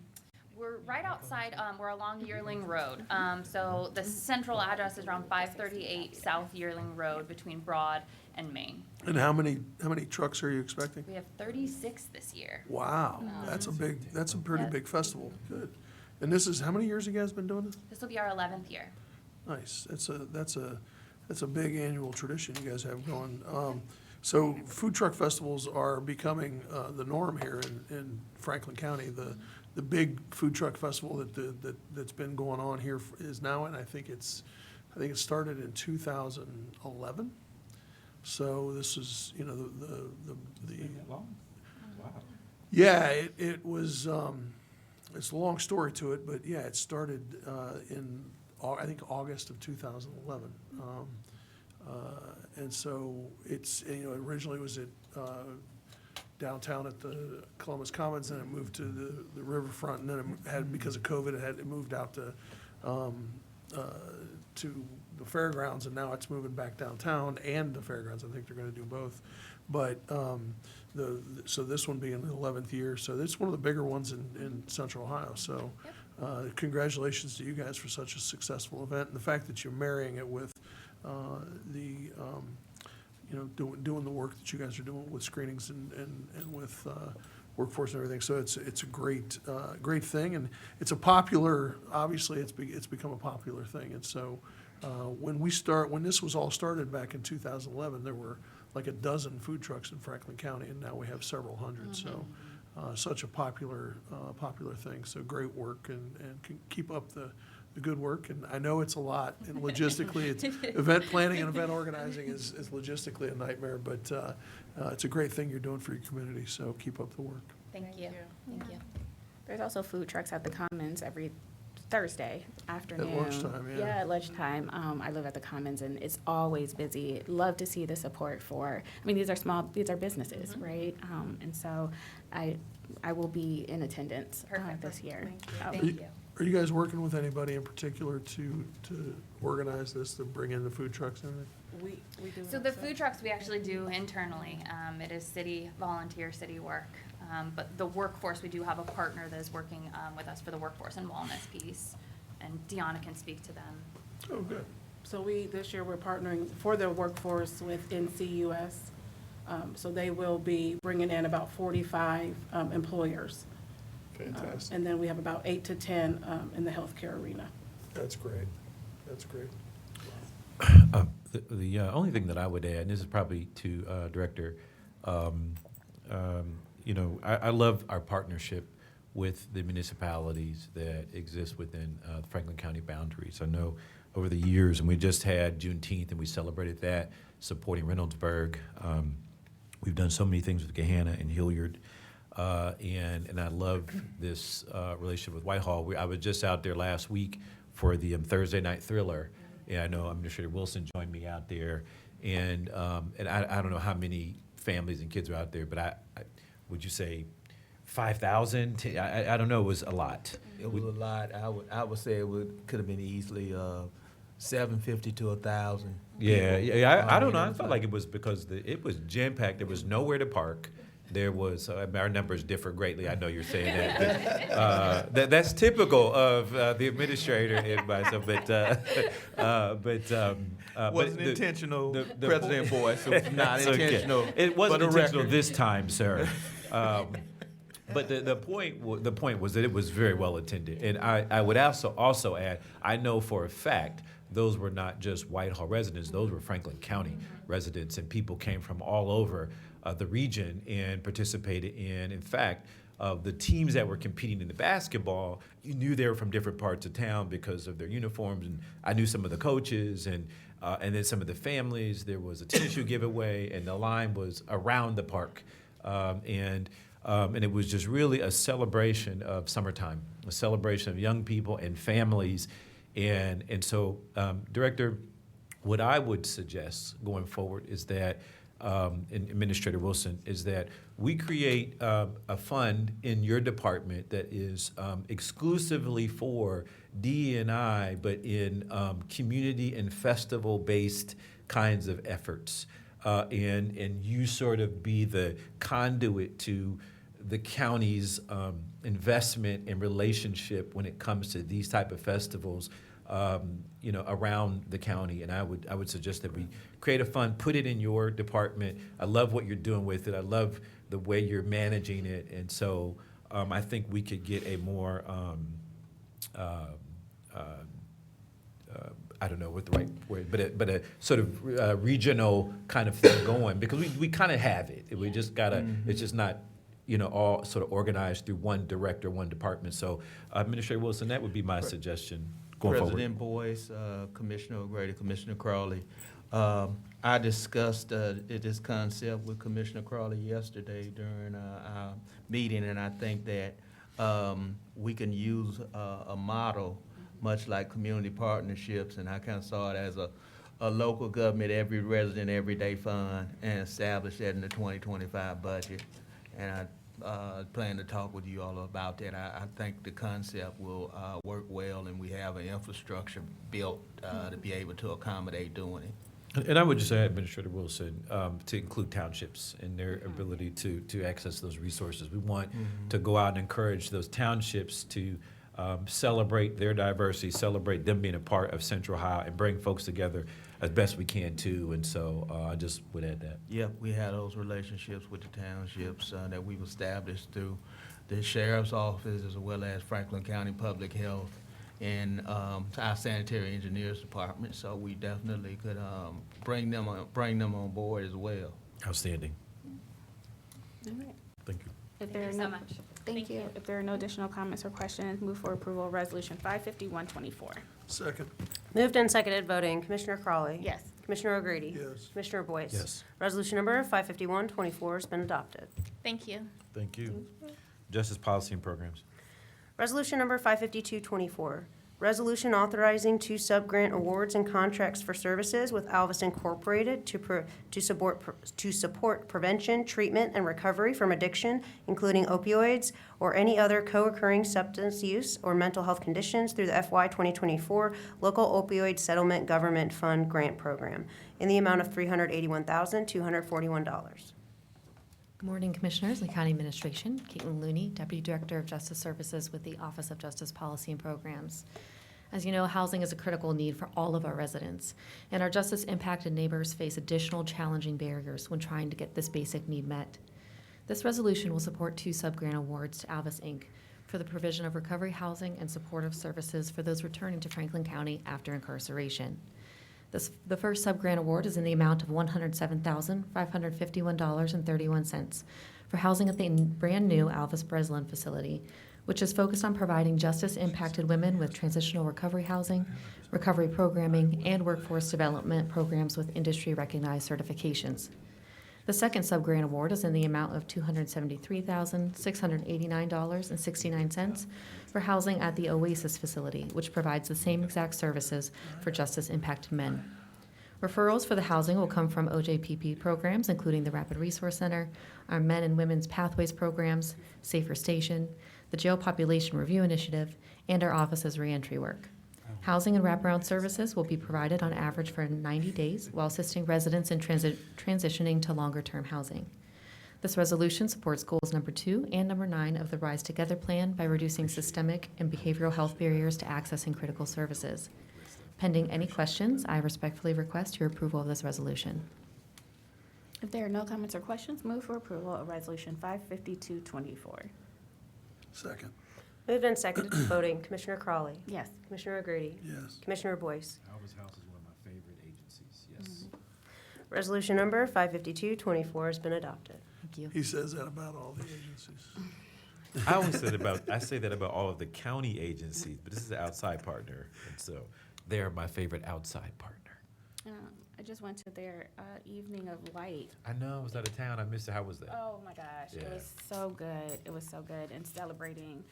We're right outside, we're along Yearling Road. So the central address is around 538 South Yearling Road between Broad and Main. And how many trucks are you expecting? We have 36 this year. Wow, that's a pretty Yeah. big festival. Good. And this is, how many years you guys been doing this? This will be our 11th year. Nice. That's a big annual tradition you guys have going. So food truck festivals are becoming the norm here in Franklin County. The big food truck festival that's been going on here is now, and I think it started in 2011. So this is, yeah, it was, it's a long story to it, but yeah, it started in, I think, August of 2011. And so it's, originally was at downtown at the Columbus Commons, then it moved to the riverfront, and then it had, because of COVID, it moved out to the fairgrounds, and now it's moving back downtown and the fairgrounds. I think they're gonna do both. But, so this one being the 11th year, so it's one of the bigger ones in Central Ohio. So, congratulations to you guys for such a successful event, and the fact that you're marrying it with, doing the work that you guys are doing with screenings and with, workforce and everything. So it's a great thing, and it's a popular, obviously, it's become a popular thing. And so, when this was all started back in 2011, there were like a dozen food trucks in Franklin County, and now we have several hundred. So, such a popular thing. So great work, and keep up the good work. And I know it's a lot, and logistically, it's event planning and event organizing is logistically a nightmare, but it's a great thing you're doing for your community. So keep up the work. Thank you. Thank you. There's also food trucks at the Commons every Thursday afternoon. At lunchtime, yeah. Yeah, at lunchtime. I live at the Commons, and it's always busy. Love to see the support for, these are businesses, right? And so I will be in attendance this year. Thank you. Are you guys working with anybody in particular to organize this, to bring in the food trucks and everything? we do. So the food trucks we actually do internally. It is city volunteer, city work. But the workforce, we do have a partner that is working with us for the workforce and wellness piece. And Deanna can speak to them. Oh, good. So this year, we're partnering for the workforce with NCUS. So they will be bringing in about 45 employers. Fantastic. And then we have about 8 to 10 in the healthcare arena. That's great. That's great. The only thing that I would add, and this is probably to Director, you know, I love our partnership with the municipalities that exist within Franklin County boundaries. I know over the years, and we just had Juneteenth, and we celebrated that, supporting Reynoldsburg. We've done so many things with Gahanna and Hilliard, and I love this relationship with Whitehall. I was just out there last week for the Thursday Night Thriller, and I know Administrator Wilson joined me out there, and I don't know how many families and kids are out there, but I would you say 5,000? I don't know. It was a lot. It was a lot. I would say could have been easily 750 to 1,000. Yeah. I don't know. I felt like it was because it was jam packed. There was nowhere to park. There was our numbers differ greatly. I know you're saying that, but that's typical of the administrator and myself. Wasn't intentional, President Boyce. It was not It's okay. intentional. It wasn't for the intentional record. this time, sir. But the point was that it was very well attended, and I would also add, I know for a fact those were not just Whitehall residents; those were Franklin County residents, and people came from all over the region and participated in. In fact, the teams that were competing in the basketball, you knew they were from different parts of town because of their uniforms, and I knew some of the coaches and then some of the families. There was a tennis shoe giveaway, and the line was around the park, and it was just really a celebration of summertime, a celebration of young people and families. And so, Director, what I would suggest going forward is that, and Administrator Wilson, is that we create a fund in your department that is exclusively for DE&I, but in community and festival-based kinds of efforts. And you sort of be the conduit to the county's investment and relationship when it comes to these type of festivals, you know, around the county. And I would suggest that we create a fund, put it in your department. I love what you're doing with it. I love the way you're managing it. And so I think we could get a more, I don't know what the right word, but a sort of regional kind of thing going, because we kind of have it. We just gotta, it's just not, you know, all sort of organized through one director, one department. So Administrator Wilson, that would be my suggestion going President forward. Boyce, Commissioner O'Grady, Commissioner Crawley. I discussed this concept with Commissioner Crawley yesterday during our meeting, and I think that we can use a model much like community partnerships, and I kind of saw it as a local government, every resident, everyday fund, and establish that in the 2025 budget. And I plan to talk with you all about that. I think the concept will work well, and we have an infrastructure built to be able to accommodate doing it. And I would just add, Administrator Wilson, to include townships and their ability to access those resources. We want to go out and encourage those townships to celebrate their diversity, celebrate them being a part of Central Ohio, and bring folks together as best we can too. And so I just would add that. Yep, we had those relationships with the townships that we've established through the Sheriff's Office as well as Franklin County Public Health and our Sanitary Engineers Department. So we definitely could bring them on board as well. Outstanding. All right. Thank you. If there are you so no- much. Thank you. If there are no additional comments or questions, move for approval of Resolution 55124. Second. Moved and seconded, voting. Commissioner Crawley. Yes. Commissioner O'Grady. Yes. Commissioner Boyce. Yes. Resolution number 55124 has been adopted. Thank you. Thank you. Justice Policy and Programs. Resolution number 55224, Resolution authorizing 2 sub-grant awards and contracts for services with Alvis Incorporated to support prevention, treatment, and recovery from addiction, including opioids or any other co-occurring substance use or mental health conditions through the FY 2024 Local Opioid Settlement Government Fund Grant Program in the amount of $381,241. Good morning, Commissioners and County Administration. Caitlin Looney, Deputy Director of Justice Services with the Office of Justice Policy and Programs. As you know, housing is a critical need for all of our residents, and our justice-impacted neighbors face additional challenging barriers when trying to get this basic need met. This resolution will support 2 sub-grant awards to Alvis Inc. for the provision of recovery housing and supportive services for those returning to Franklin County after incarceration. The first sub-grant award is in the amount of $107,551.31 for housing at the brand-new Alvis Breslin facility, which is focused on providing justice-impacted women with transitional recovery housing, recovery programming, and workforce development programs with industry-recognized certifications. The second sub-grant award is in the amount of $273,689.69 for housing at the Oasis facility, which provides the same exact services for justice-impacted men. Referrals for the housing will come from OJPP programs, including the Rapid Resource Center, our Men and Women's Pathways programs, Safer Station, the Jail Population Review Initiative, and our office's reentry work. Housing and wraparound services will be provided on average for 90 days while assisting residents in transitioning to longer-term housing. This resolution supports goals number 2 and number 9 of the Rise Together plan by reducing systemic and behavioral health barriers to accessing critical services. Pending any questions, I respectfully request your approval of this resolution. If there are no comments or questions, move for approval of Resolution 55224. Second. Moved and seconded to voting. Commissioner Crawley. Yes. Commissioner O'Grady. Yes. Commissioner Boyce. Alvis House is one of my favorite agencies, yes. Resolution number 55224 has been adopted. Thank you. He says that about all the agencies. I say that about all of the county agencies, but this is an outside partner, and so they're my favorite outside partner. I just went to their Evening of Light. I know, I was out of town, I missed it, how was that? Oh my gosh, Yeah. it was so good. It was so good, and celebrating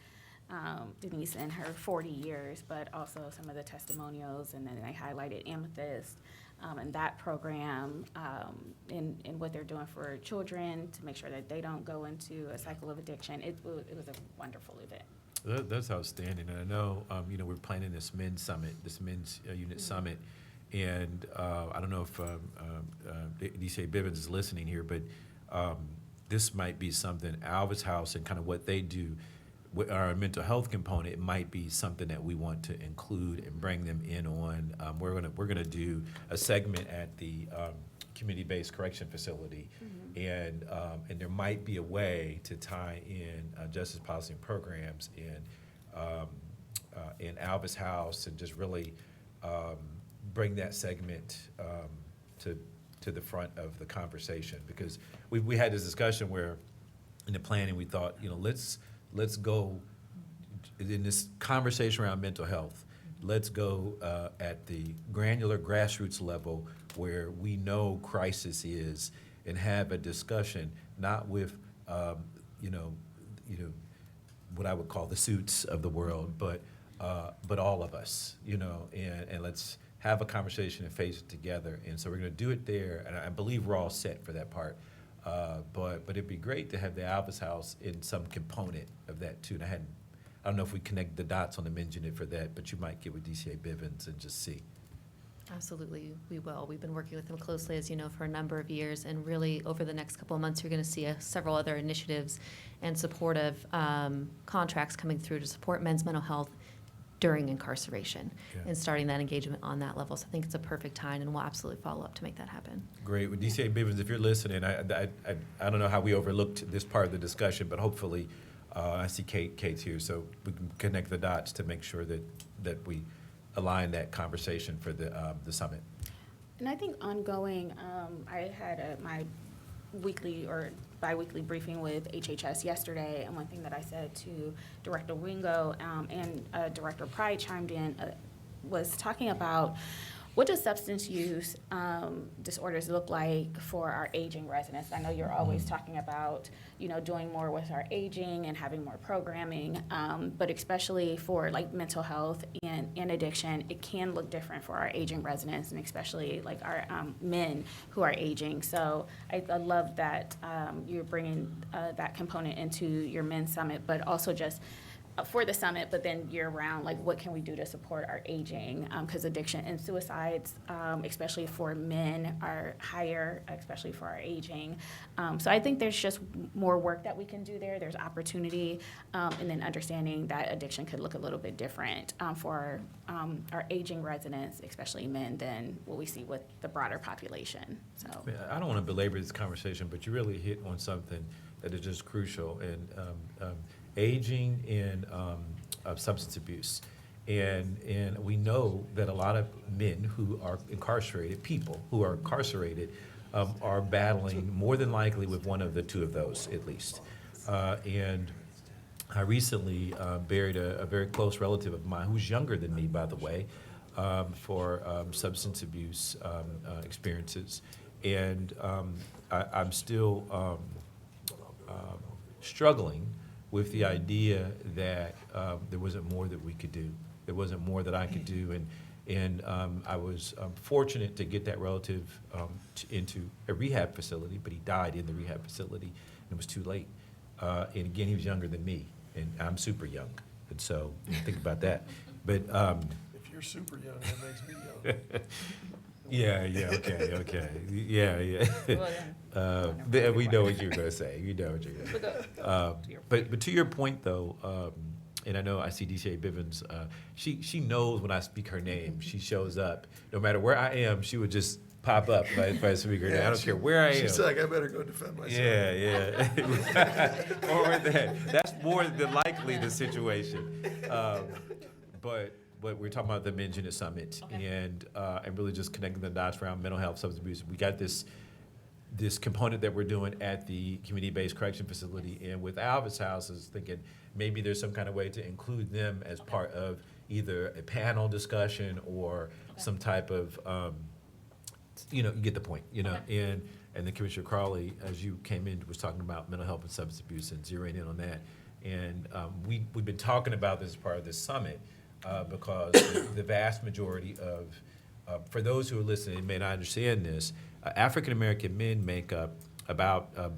Denise and her 40 years, but also some of the testimonials, and then they highlighted Amethyst and that program and what they're doing for children to make sure that they don't go into a cycle of addiction. It was a wonderful event. That's outstanding, and I know, we're planning this men's summit, this men's unit summit, and I don't know if DCA Bivens is listening here, but this might be something, Alvis House and kind of what they do, with our mental health component, it might be something that we want to include and bring them in on. We're gonna do a segment at the community-based correction facility, and there might be a way to tie in justice policy and programs in Alvis House and just really bring that segment to the front of the conversation, because we had this discussion where in the planning we thought, let's go in this conversation around mental health. Let's go at the granular grassroots level where we know crisis is, and have a discussion, not with what I would call the suits of the world, but all of us, and let's have a conversation and face it together. And so we're going to do it there, and I believe we're all set for that part. But it'd be great to have the Alvis House in some component of that too. And I don't know if we connect the dots on the men's unit for that, but you might get with DCA Bivens and just see. Absolutely, we will. We've been working with them closely, as you know, for a number of years, and really over the next couple of months, you're going to see several other initiatives and supportive contracts coming through to support men's mental health during incarceration, and starting that engagement on that level. So I think it's a perfect time, and we'll absolutely follow up to make that happen. Great. With DCA Bivens, if you're listening, I don't know how we overlooked this part of the discussion, but hopefully, I see Kate's here, so we can connect the dots to make sure that we align that conversation for the summit. And I think ongoing, I had my weekly or biweekly briefing with HHS yesterday, and one thing that I said to Director Wingo and Director Pride chimed in was talking about what does substance use disorders look like for our aging residents? I know you're always talking about, doing more with our aging and having more programming, but especially for like mental health and addiction, it can look different for our aging residents, and especially like our men who are aging. So I love that you're bringing that component into your men's summit, but also just for the summit, but then year round, like what can we do to support our aging? Because addiction and suicides, especially for men, are higher, especially for our aging. So I think there's just more work that we can do there. There's opportunity, and then understanding that addiction could look a little bit different for our aging residents, especially men, than what we see with the broader population. So I don't want to belabor this conversation, but you really hit on something that is just crucial. And aging and substance abuse. And we know that a lot of men who are incarcerated, people who are incarcerated, are battling more than likely with one of the two of those at least. And I recently buried a very close relative of mine who's younger than me, by the way, for substance abuse experiences. And I'm still struggling with the idea that there wasn't more that we could do. There wasn't more that I could do. And I was fortunate to get that relative into a rehab facility, but he died in the rehab facility, and it was too late. And again, he was younger than me, and I'm super young. And so think about that. But If you're super young, that makes me young. okay. We know what you're going to say. You know what you're going to say. But to your point, though, and I know I see DCA Bivens, she knows when I speak her name. She shows up. No matter where I am, she would just pop up if I speak her name. I don't care where I am. She's like, I better go defend myself. Yeah. Or that. That's more than likely the situation. But we're talking about the Men's Unit Summit, and really just connecting the dots around mental health, substance abuse. We got this component that we're doing at the community-based correction facility, and with Alvis House is thinking maybe there's some kind of way to include them as part of either a panel discussion or some type of, you get the point, And then Commissioner Crawley, as you came in, was talking about mental health and substance abuse and zeroing in on that. And we've been talking about this as part of this summit. Because the vast majority of, for those who are listening and may not understand this, African-American men make up about, I'm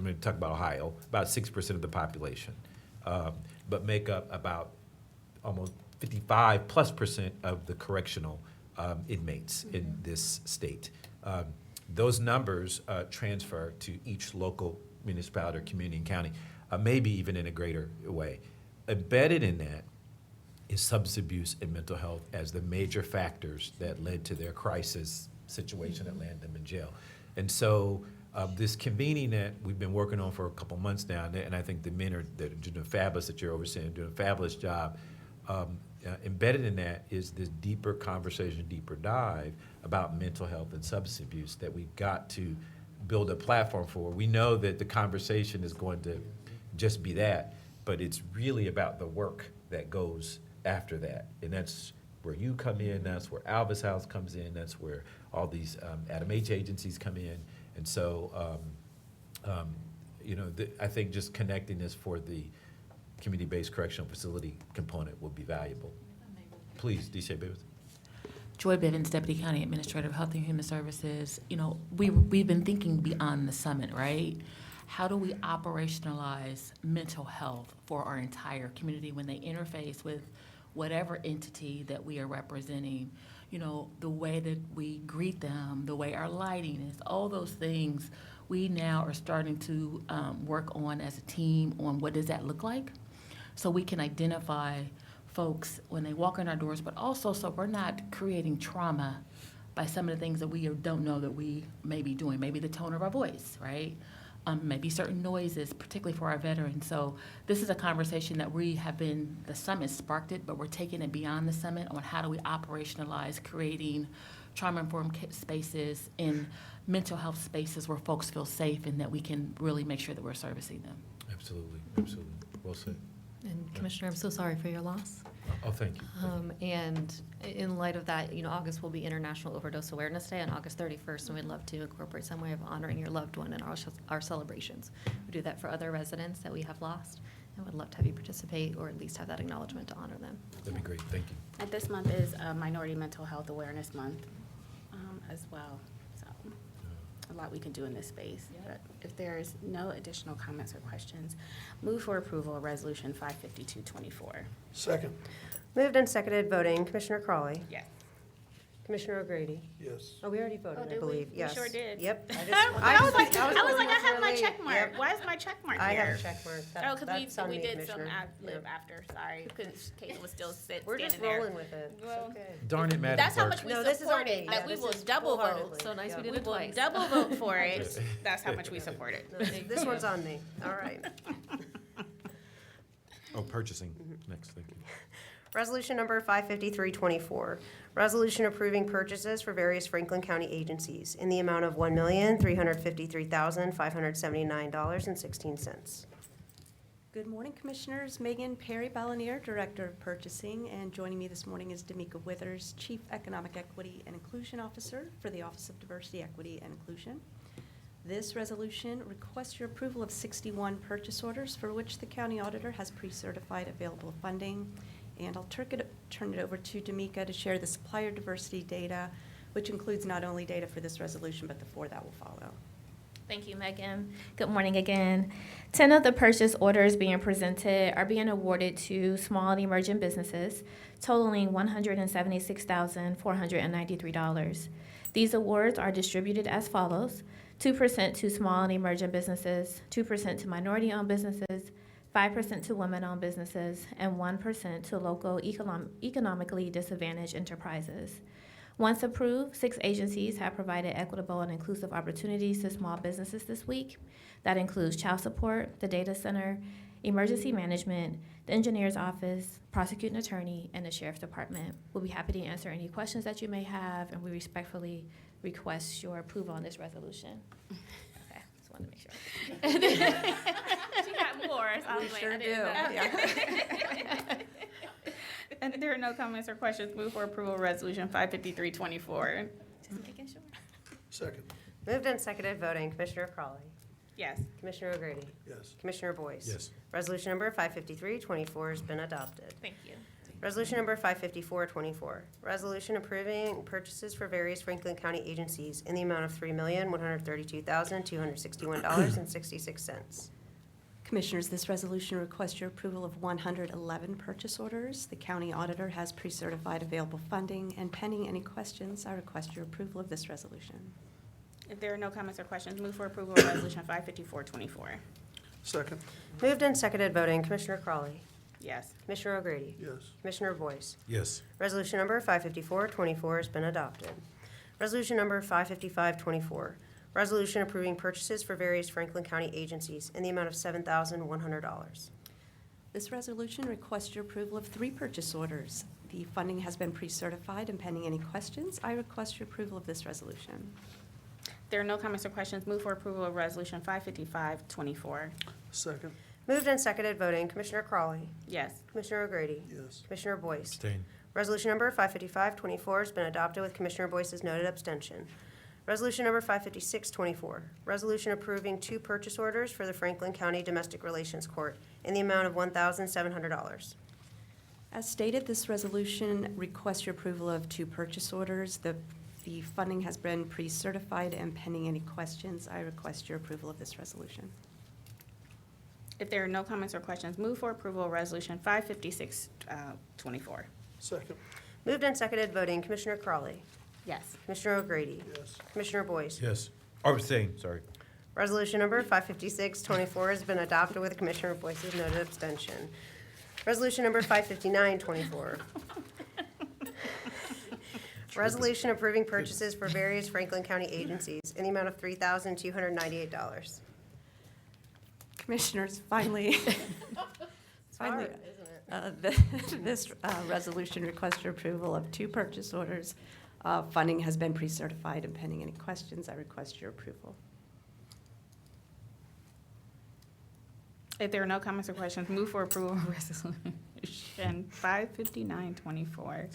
going to talk about Ohio, about 6% of the population, but make up about almost 55+% of the correctional inmates in this state. Those numbers transfer to each local municipality or community and county, maybe even in a greater way. Embedded in that is substance abuse and mental health as the major factors that led to their crisis situation that landed them in jail. And so this convening that we've been working on for a couple months now, and I think the men are doing fabulous, that you're overseeing, doing a fabulous job. Embedded in that is this deeper conversation, deeper dive about mental health and substance abuse that we've got to build a platform for. We know that the conversation is going to just be that, but it's really about the work that goes after that. And that's where you come in, that's where Alvis House comes in, that's where all these Adam H. agencies come in. And so, I think just connecting this for the community-based correctional facility component will be valuable. Please, DCA Bivens. Joy Bivens, Deputy County Administrator of Health and Human Services. We've been thinking beyond the summit, right? How do we operationalize mental health for our entire community when they interface with whatever entity that we are representing? The way that we greet them, the way our lighting is, all those things we now are starting to work on as a team on what does that look like, so we can identify folks when they walk in our doors, but also so we're not creating trauma by some of the things that we don't know that we may be doing, maybe the tone of our voice, right? Maybe certain noises, particularly for our veterans. So this is a conversation that the summit sparked it, but we're taking it beyond the summit on how do we operationalize creating trauma-informed spaces in mental health spaces where folks feel safe and that we can really make sure that we're servicing them. Absolutely. Well said. And Commissioner, I'm so sorry for your loss. Oh, thank you. And in light of that, August will be International Overdose Awareness Day on August 31st, and we'd love to incorporate some way of honoring your loved one in our celebrations. We do that for other residents that we have lost, and would love to have you participate or at least have that acknowledgement to honor them. That'd be great, thank you. And this month is Minority Mental Health Awareness Month as well. So a lot we can do in this space. But if there's no additional comments or questions, move for approval of Resolution 55224. Second. Moved and seconded, voting, Commissioner Crawley. Yes. Commissioner O'Grady. Yes. Oh, we already voted, I believe, yes. We sure did. Yep. I was like, I have my really- check mark. yep. Why is my check mark I here? have a check mark. Oh, because That's on we me, did some Commissioner. ad lib Yep. after, sorry, because Kate was still We're just standing there. rolling with it. It's Well, okay. Darn it, Madam That's how Clerk. much we No, this is support on me. it, Yeah, that we this will is double vote. wholeheartedly. So nice we did We it will twice. double vote for it. That's how much we support it. No, this one's on me, all right. Oh, purchasing, next, thank you. Resolution number 55324, resolution approving purchases for various Franklin County agencies in the amount of $1,353,579.16. Good morning, Commissioners. Megan Perry Ballinier, Director of Purchasing, and joining me this morning is D'Amica Withers, Chief Economic Equity and Inclusion Officer for the Office of Diversity, Equity, and Inclusion. This resolution requests your approval of 61 purchase orders for which the county auditor has pre-certified available funding. And I'll turn it over to D'Amica to share the supplier diversity data, which includes not only data for this resolution, but the four that will follow. Thank you, Megan. Good morning again. 10 of the purchase orders being presented are being awarded to small and emerging businesses, totaling $176,493. These awards are distributed as follows: 2% to small and emerging businesses, 2% to minority-owned businesses, 5% to women-owned businesses, and 1% to local economically disadvantaged enterprises. Once approved, 6 agencies have provided equitable and inclusive opportunities to small businesses this week. That includes child support, the data center, emergency management, the engineer's office, prosecuting attorney, and the sheriff's department. We'll be happy to answer any questions that you may have, and we respectfully request your approval on this resolution. Okay, just wanted to make sure. She got more, so I was like, I didn't know. And there are no comments or questions. Move for approval of Resolution 55324. Just making sure. Second. Moved and seconded, voting, Commissioner Crawley. Yes. Commissioner O'Grady. Yes. Commissioner Boyce. Yes. Resolution number 55324 has been adopted. Thank you. Resolution number 55424, resolution approving purchases for various Franklin County agencies in the amount of $3,132,261.66. Commissioners, this resolution requests your approval of 111 purchase orders. The county auditor has pre-certified available funding, and pending any questions, I request your approval of this resolution. If there are no comments or questions, move for approval of Resolution 55424. Second. Moved and seconded, voting, Commissioner Crawley. Yes. Commissioner O'Grady. Yes. Commissioner Boyce. Yes. Resolution number 55424 has been adopted. Resolution number 55524, resolution approving purchases for various Franklin County agencies in the amount of $7,100. This resolution requests your approval of 3 purchase orders. The funding has been pre-certified, and pending any questions, I request your approval of this resolution. If there are no comments or questions, move for approval of Resolution 55524. Second. Moved and seconded, voting, Commissioner Crawley. Yes. Commissioner O'Grady. Yes. Commissioner Boyce. Abstain. Resolution number 55524 has been adopted with Commissioner Boyce's noted abstention. Resolution number 55624, resolution approving 2 purchase orders for the Franklin County Domestic Relations Court in the amount of $1,700. As stated, this resolution requests your approval of 2 purchase orders. The funding has been pre-certified, and pending any questions, I request your approval of this resolution. If there are no comments or questions, move for approval of Resolution 55624. Second. Moved and seconded, voting, Commissioner Crawley. Yes. Commissioner O'Grady. Yes. Commissioner Boyce. Yes. Or abstain, sorry. Resolution number 55624 has been adopted with Commissioner Boyce's noted abstention. Resolution number 55924. Resolution approving purchases for various Franklin County agencies in the amount of $3,298. Commissioners, finally, finally, hard, isn't it? this resolution requests your approval of 2 purchase orders. Funding has been pre-certified, and pending any questions, I request your approval. If there are no comments or questions, move for approval of resolution 55924.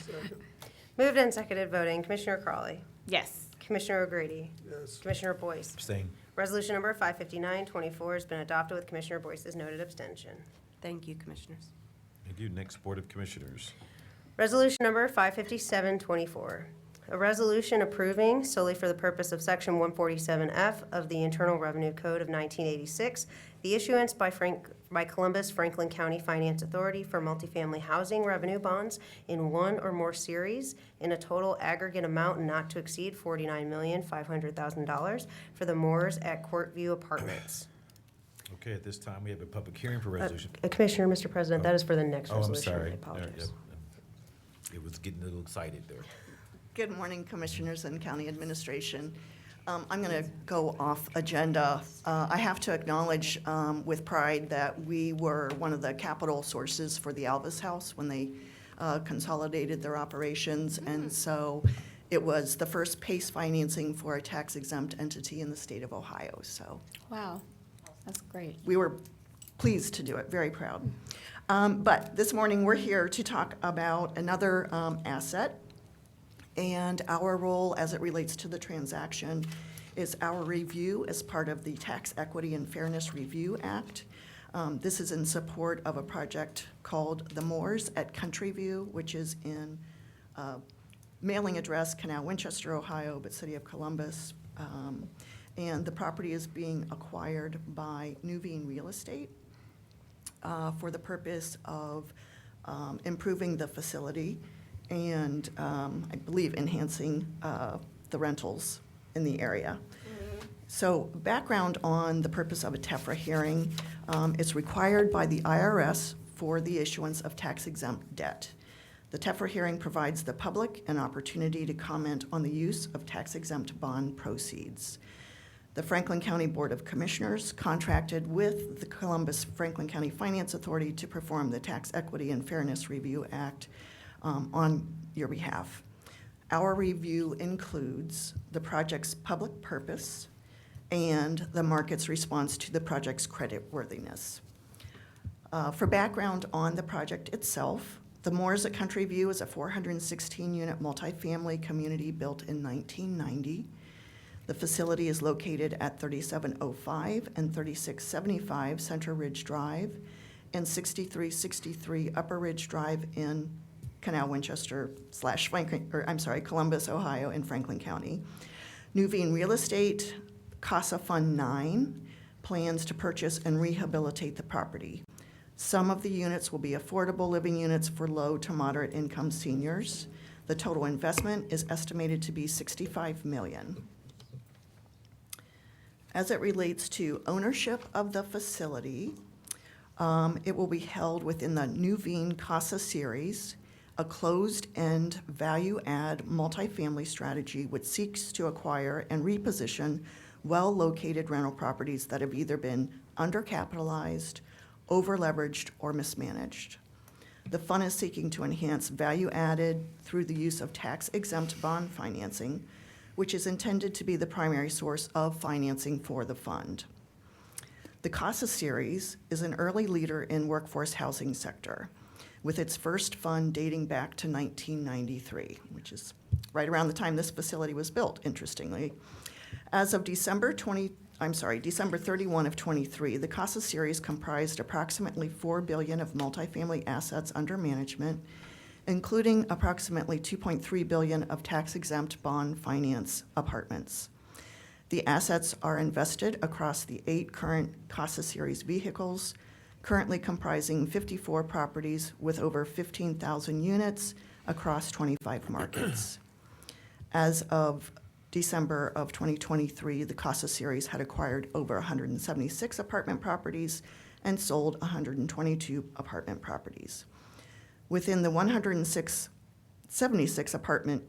Moved and seconded voting. Commissioner Crawley. Yes. Commissioner O'Grady. Yes. Commissioner Boyce. Abstain. Resolution number 55924 has been adopted with Commissioner Boyce's noted abstention. Thank you, Commissioners. Thank you. Next, Board of Commissioners. Resolution number 55724, a resolution approving solely for the purpose of Section 147F of the Internal Revenue Code of 1986, the issuance by Columbus Franklin County Finance Authority for multifamily housing revenue bonds in one or more series in a total aggregate amount not to exceed $49,500,000 for the Moores at Courtview Apartments. Okay, at this time, we have a public hearing for resolution. Commissioner, Mr. President, that is for the next Oh, I'm resolution. sorry. I apologize. It was getting a little excited there. Good morning, Commissioners and County Administration. I'm going to go off agenda. I have to acknowledge with pride that we were one of the capital sources for the Alvis House when they consolidated their operations. And so it was the first PACE financing for a tax-exempt entity in the state of Ohio. So Wow, that's great. we were pleased to do it, very proud. But this morning, we're here to talk about another asset, and our role as it relates to the transaction is our review as part of the Tax Equity and Fairness Review Act. This is in support of a project called The Moores at Country View, which is in mailing address Canal Winchester, Ohio, but City of Columbus. And the property is being acquired by Nuveen Real Estate for the purpose of improving the facility and I believe enhancing the rentals in the area. So background on the purpose of a TEFRA hearing, it's required by the IRS for the issuance of tax-exempt debt. The TEFRA hearing provides the public an opportunity to comment on the use of tax-exempt bond proceeds. The Franklin County Board of Commissioners contracted with the Columbus Franklin County Finance Authority to perform the Tax Equity and Fairness Review Act on your behalf. Our review includes the project's public purpose and the market's response to the project's creditworthiness. For background on the project itself, the Moores at Country View is a 416-unit multifamily community built in 1990. The facility is located at 3705 and 3675 Center Ridge Drive and 6363 Upper Ridge Drive in Canal Winchester Columbus, Ohio, in Franklin County. Nuveen Real Estate, CASA Fund 9, plans to purchase and rehabilitate the property. Some of the units will be affordable living units for low to moderate income seniors. The total investment is estimated to be $65 million. As it relates to ownership of the facility, it will be held within the Nuveen CASA series, a closed-end value-add multifamily strategy which seeks to acquire and reposition well-located rental properties that have either been undercapitalized, over-leveraged, or mismanaged. The fund is seeking to enhance value added through the use of tax-exempt bond financing, which is intended to be the primary source of financing for the fund. The CASA series is an early leader in workforce housing sector, with its first fund dating back to 1993, which is right around the time this facility was built, interestingly. As of December 31 of 23, the CASA series comprised approximately $4 billion of multifamily assets under management, including approximately $2.3 billion of tax-exempt bond finance apartments. The assets are invested across the 8 current CASA series vehicles, currently comprising 54 properties with over 15,000 units across 25 markets. As of December of 2023, the CASA series had acquired over 176 apartment properties and sold 122 apartment properties. Within the 176 apartment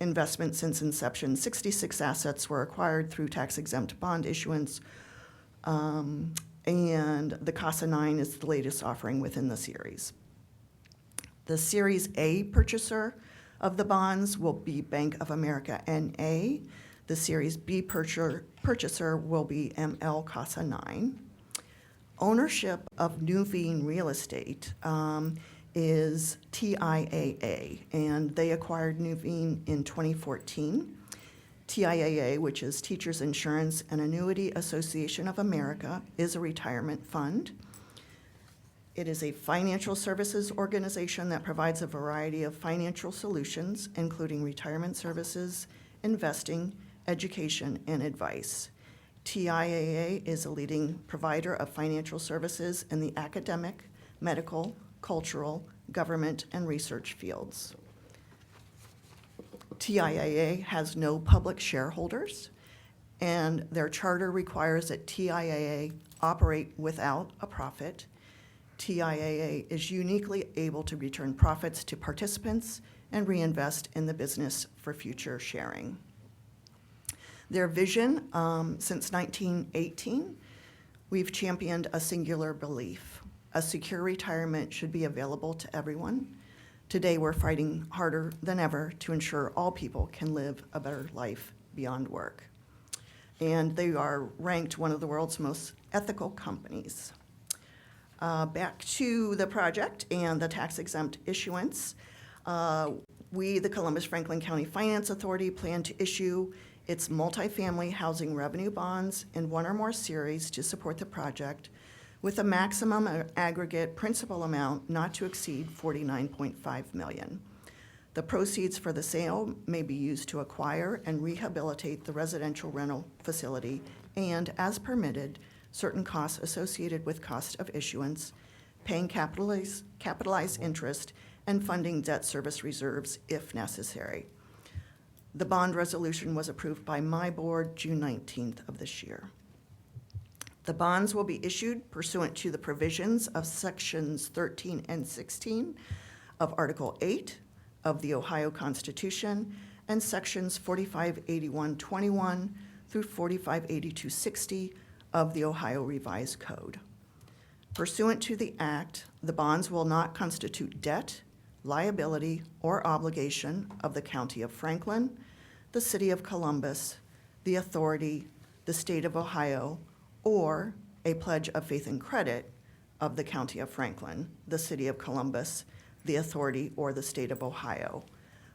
investment since inception, 66 assets were acquired through tax-exempt bond issuance, and the CASA 9 is the latest offering within the series. The Series A purchaser of the bonds will be Bank of America N.A. The Series B purchaser will be ML CASA 9. ownership of Nuveen Real Estate is TIAA, and they acquired Nuveen in 2014. TIAA, which is Teachers Insurance and Annuity Association of America, is a retirement fund. It is a financial services organization that provides a variety of financial solutions, including retirement services, investing, education, and advice. TIAA is a leading provider of financial services in the academic, medical, cultural, government, and research fields. TIAA has no public shareholders, and their charter requires that TIAA operate without a profit. TIAA is uniquely able to return profits to participants and reinvest in the business for future sharing. Their vision, since 1918, we've championed a singular belief. A secure retirement should be available to everyone. Today, we're fighting harder than ever to ensure all people can live a better life beyond work. And they are ranked one of the world's most ethical companies. Back to the project and the tax-exempt issuance. We, the Columbus-Franklin County Finance Authority, plan to issue its multifamily housing revenue bonds in one or more series to support the project with a maximum aggregate principal amount not to exceed $49.5 million. The proceeds for the sale may be used to acquire and rehabilitate the residential rental facility and, as permitted, certain costs associated with cost of issuance, paying capitalized interest, and funding debt service reserves if necessary. The bond resolution was approved by my board June 19th of this year. The bonds will be issued pursuant to the provisions of Sections 13 and 16 of Article 8 of the Ohio Constitution and Sections 4581-21 through 4582-60 of the Ohio Revised Code. Pursuant to the Act, the bonds will not constitute debt, liability, or obligation of the County of Franklin, the City of Columbus, the Authority, the State of Ohio, or a pledge of faith and credit of the County of Franklin, the City of Columbus, the Authority, or the State of Ohio,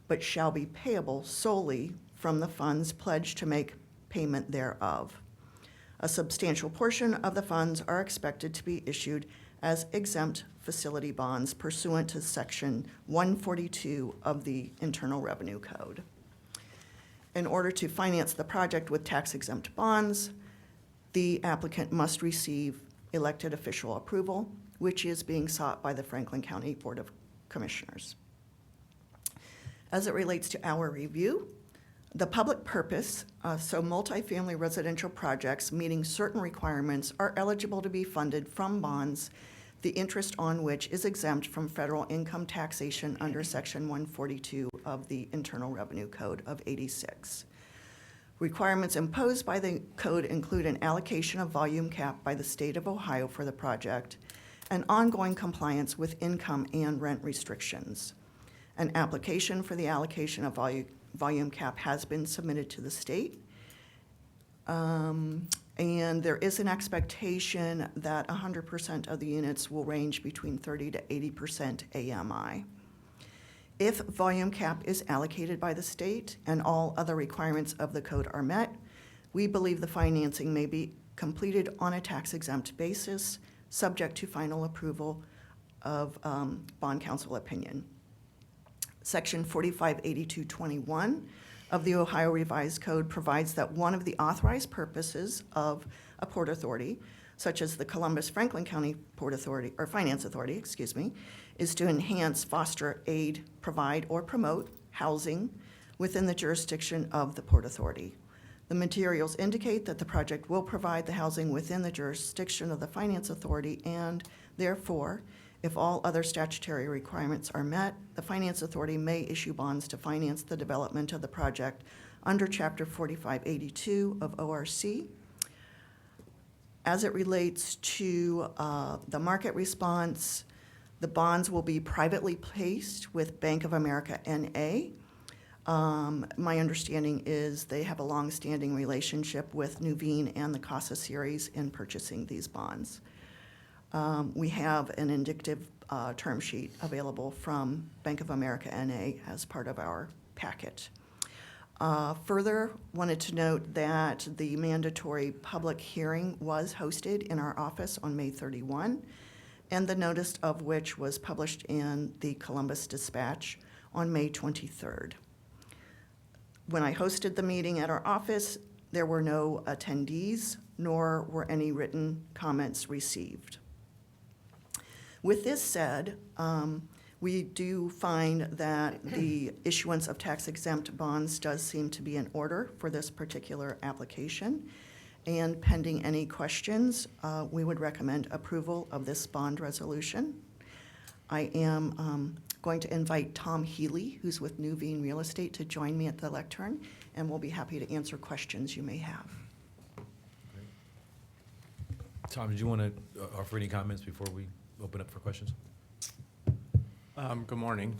but shall be payable solely from the funds pledged to make payment thereof. A substantial portion of the funds are expected to be issued as exempt facility bonds pursuant to Section 142 of the Internal Revenue Code. In order to finance the project with tax-exempt bonds, the applicant must receive elected official approval, which is being sought by the Franklin County Board of Commissioners. As it relates to our review, the public purpose, so multifamily residential projects meeting certain requirements are eligible to be funded from bonds, the interest on which is exempt from federal income taxation under Section 142 of the Internal Revenue Code of '86. Requirements imposed by the code include an allocation of volume cap by the state of Ohio for the project and ongoing compliance with income and rent restrictions. An application for the allocation of volume cap has been submitted to the state. And there is an expectation that 100% of the units will range between 30 to 80% AMI. If volume cap is allocated by the state and all other requirements of the code are met, we believe the financing may be completed on a tax-exempt basis, subject to final approval of bond council opinion. Section 4582-21 of the Ohio Revised Code provides that one of the authorized purposes of a port authority, such as the Columbus-Franklin County Port Authority, or Finance Authority, is to enhance, foster, aid, provide, or promote housing within the jurisdiction of the Port Authority. The materials indicate that the project will provide the housing within the jurisdiction of the Finance Authority, and therefore, if all other statutory requirements are met, the Finance Authority may issue bonds to finance the development of the project under Chapter 4582 of ORC. As it relates to the market response, the bonds will be privately placed with Bank of America N.A. My understanding is they have a long-standing relationship with Nuveen and the CASA series in purchasing these bonds. We have an indicative term sheet available from Bank of America NA as part of our packet. Further, wanted to note that the mandatory public hearing was hosted in our office on May 31, and the notice of which was published in the Columbus Dispatch on May 23rd. When I hosted the meeting at our office, there were no attendees, nor were any written comments received. With this said, we do find that the issuance of tax-exempt bonds does seem to be in order for this particular application. And pending any questions, we would recommend approval of this bond resolution. I am going to invite Tom Healy, who's with Nuveen Real Estate, to join me at the lectern, and we'll be happy to answer questions you may have. Tom, did you want to offer any comments before we open up for questions? Good morning.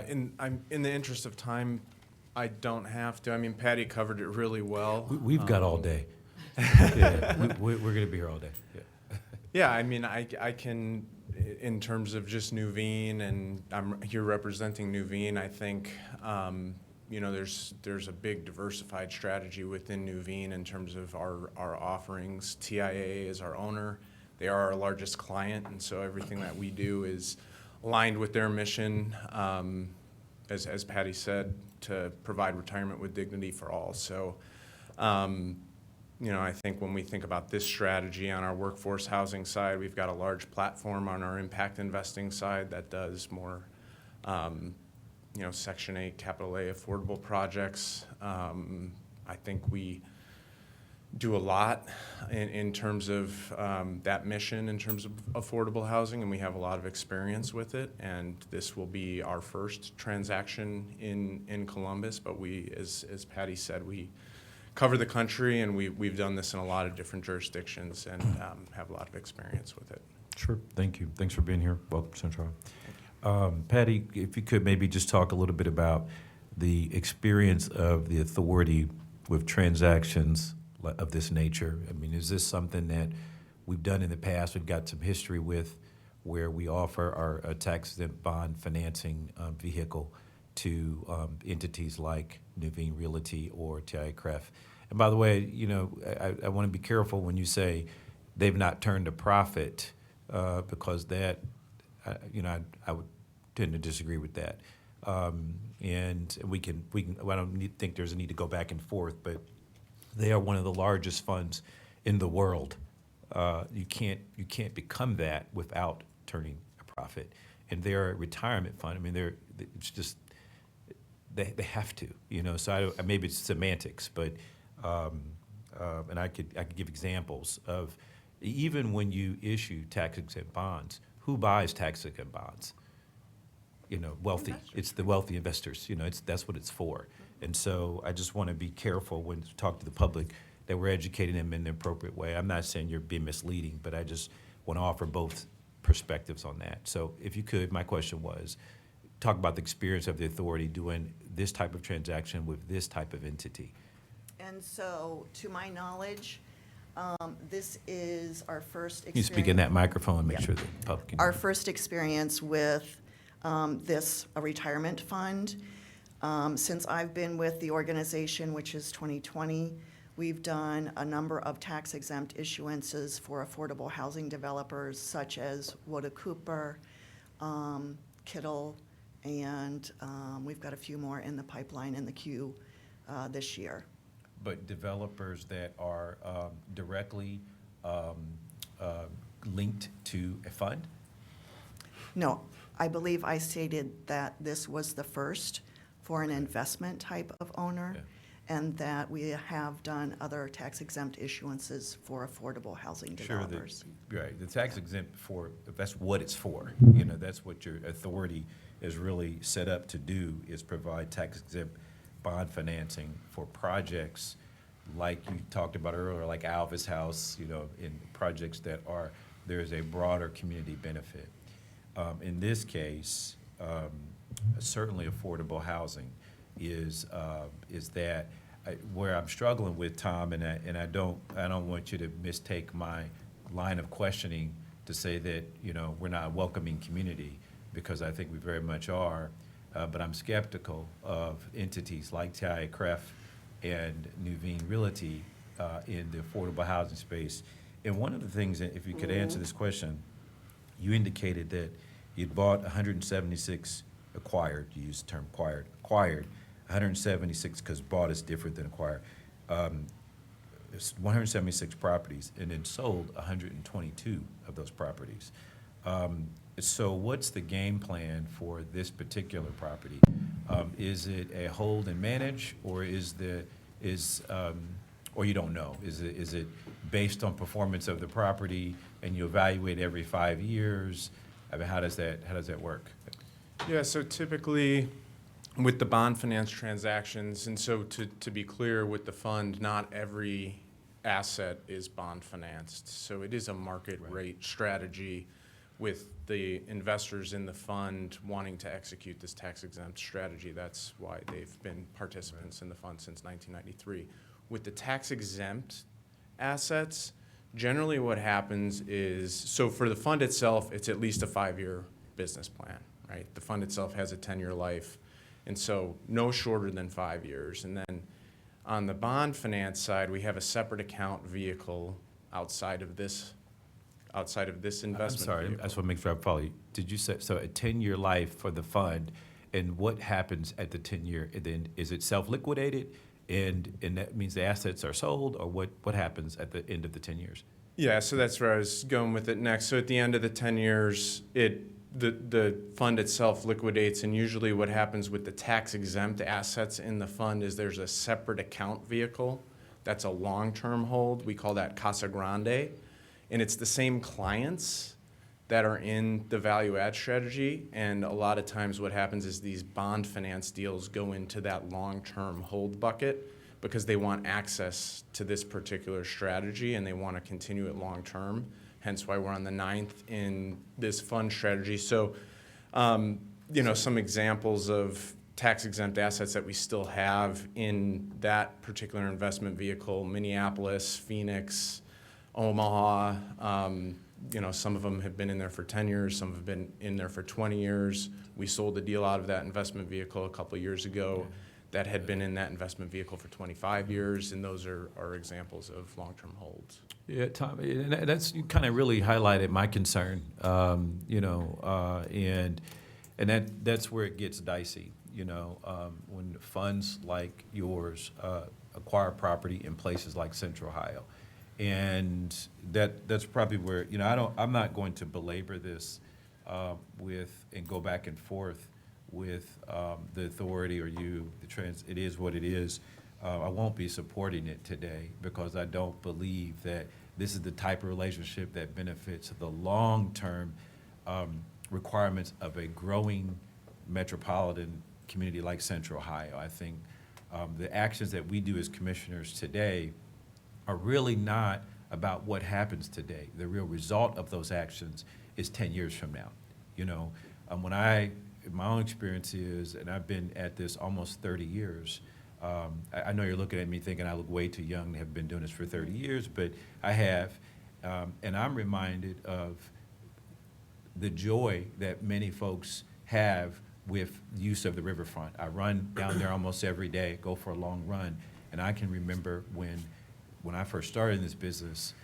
In the interest of time, I don't have to. I mean, Patty covered it really well. We've got all day. Yeah, we're going to be here all day. Yeah. Yeah, I mean, I can, in terms of just Nuveen, and I'm here representing Nuveen, I think, you know, there's a big diversified strategy within Nuveen in terms of our offerings. TIAA is our owner. They are our largest client, and so everything that we do is aligned with their mission, as Patty said, to provide retirement with dignity for all. So, you know, I think when we think about this strategy on our workforce housing side, we've got a large platform on our impact investing side that does more, you know, Section 8, Capital A affordable projects. I think we do a lot in terms of that mission, in terms of affordable housing, and we have a lot of experience with it. And this will be our first transaction in Columbus, but we, as Patty said, we cover the country, and we've done this in a lot of different jurisdictions and have a lot of experience with it. Sure. Thank you. Thanks for being here. Welcome, Central. Patty, if you could maybe just talk a little bit about the experience of the authority with transactions of this nature. I mean, is this something that we've done in the past? We've got some history with where we offer our tax-exempt bond financing vehicle to entities like Nuveen Realty or TIAA-CREF. And by the way, you know, I want to be careful when you say they've not turned a profit, because that, you know, I would tend to disagree with that. And we can. I don't think there's a need to go back and forth, but they are one of the largest funds in the world. You can't become that without turning a profit. And they're a retirement fund. I mean, it's just they have to, you know. So maybe it's semantics, but and I could give examples of even when you issue tax-exempt bonds, who buys tax-exempt bonds? You know, wealthy. It's the wealthy investors. You know, that's what it's for. And so I just want to be careful when you talk to the public that we're educating them in the appropriate way. I'm not saying you're being misleading, but I just want to offer both perspectives on that. So if you could, my question was, talk about the experience of the authority doing this type of transaction with this type of entity. And so, to my knowledge, this is our first experience. You speak in that microphone and make sure the public can hear. Our first experience with this retirement fund. Since I've been with the organization, which is 2020, we've done a number of tax-exempt issuances for affordable housing developers such as Woda Cooper, Kittle, and we've got a few more in the pipeline in the queue this year. But developers that are directly linked to a fund? No, I believe I stated that this was the first for an investment type of owner, and that we have done other tax-exempt issuances for affordable housing developers. Sure, right. The tax-exempt that's what it's for. You know, that's what your authority is really set up to do, is provide tax-exempt bond financing for projects like you talked about earlier, like Alvis House, you know, in projects that there's a broader community benefit. In this case, certainly affordable housing is that where I'm struggling with, Tom, and I don't want you to mistake my line of questioning to say that, you know, we're not a welcoming community, because I think we very much are. But I'm skeptical of entities like TIAA-CREF and Nuveen Realty in the affordable housing space. And one of the things, that if you could answer this question, you indicated that you'd bought 176 acquired, you used the term acquired, 176, because bought is different than acquired. It's 176 properties, and then sold 122 of those properties. So what's the game plan for this particular property? Is it a hold and manage, or or you don't know? Is it based on performance of the property, and you evaluate every 5 years? I mean, how does that work? Yeah, so typically with the bond finance transactions, and so to be clear with the fund, not every asset is bond financed. So it is a market rate strategy with the investors in the fund wanting to execute this tax exempt strategy. That's why they've been participants in the fund since 1993. With the tax exempt assets, generally what happens is, so for the fund itself, it's at least a 5-year business plan, right? The fund itself has a 10-year life, and so no shorter than 5 years. And then on the bond finance side, we have a separate account vehicle outside of this investment I'm sorry, vehicle. I just want to make sure I follow you. Did you say, so a 10-year life for the fund, and what happens at the 10-year? Then is it self-liquidated, and that means the assets are sold, or what happens at the end of the 10 years? Yeah, so that's where I was going with it next. So at the end of the 10 years, the fund itself liquidates, and usually what happens with the tax-exempt assets in the fund is there's a separate account vehicle that's a long-term hold. We call that Casa Grande, and it's the same clients that are in the value-add strategy, and a lot of times what happens is these bond finance deals go into that long-term hold bucket because they want access to this particular strategy and they want to continue it long-term, hence why we're on the 9th in this fund strategy. So, you know, some examples of tax-exempt assets that we still have in that particular investment vehicle: Minneapolis, Phoenix, Omaha. You know, some of them have been in there for 10 years, some have been in there for 20 years. We sold a deal out of that investment vehicle a couple of years ago that had been in that investment vehicle for 25 years, and those are examples of long-term holds. Yeah, Tom, and that's, you kind of really highlighted my concern, you know, and that's where it gets dicey, you know, when funds like yours acquire property in places like Central Ohio. And that's probably where, you know, I'm not going to belabor this and go back and forth with the authority or it is what it is. I won't be supporting it today because I don't believe that this is the type of relationship that benefits the long-term requirements of a growing metropolitan community like Central Ohio. I think the actions that we do as commissioners today are really not about what happens today. The real result of those actions is 10 years from now. You know, my own experience is, and I've been at this almost 30 years, I know you're looking at me thinking I look way too young to have been doing this for 30 years, but I have, and I'm reminded of the joy that many folks have with use of the riverfront. I run down there almost every day, go for a long run, and I can remember when I first started in this business,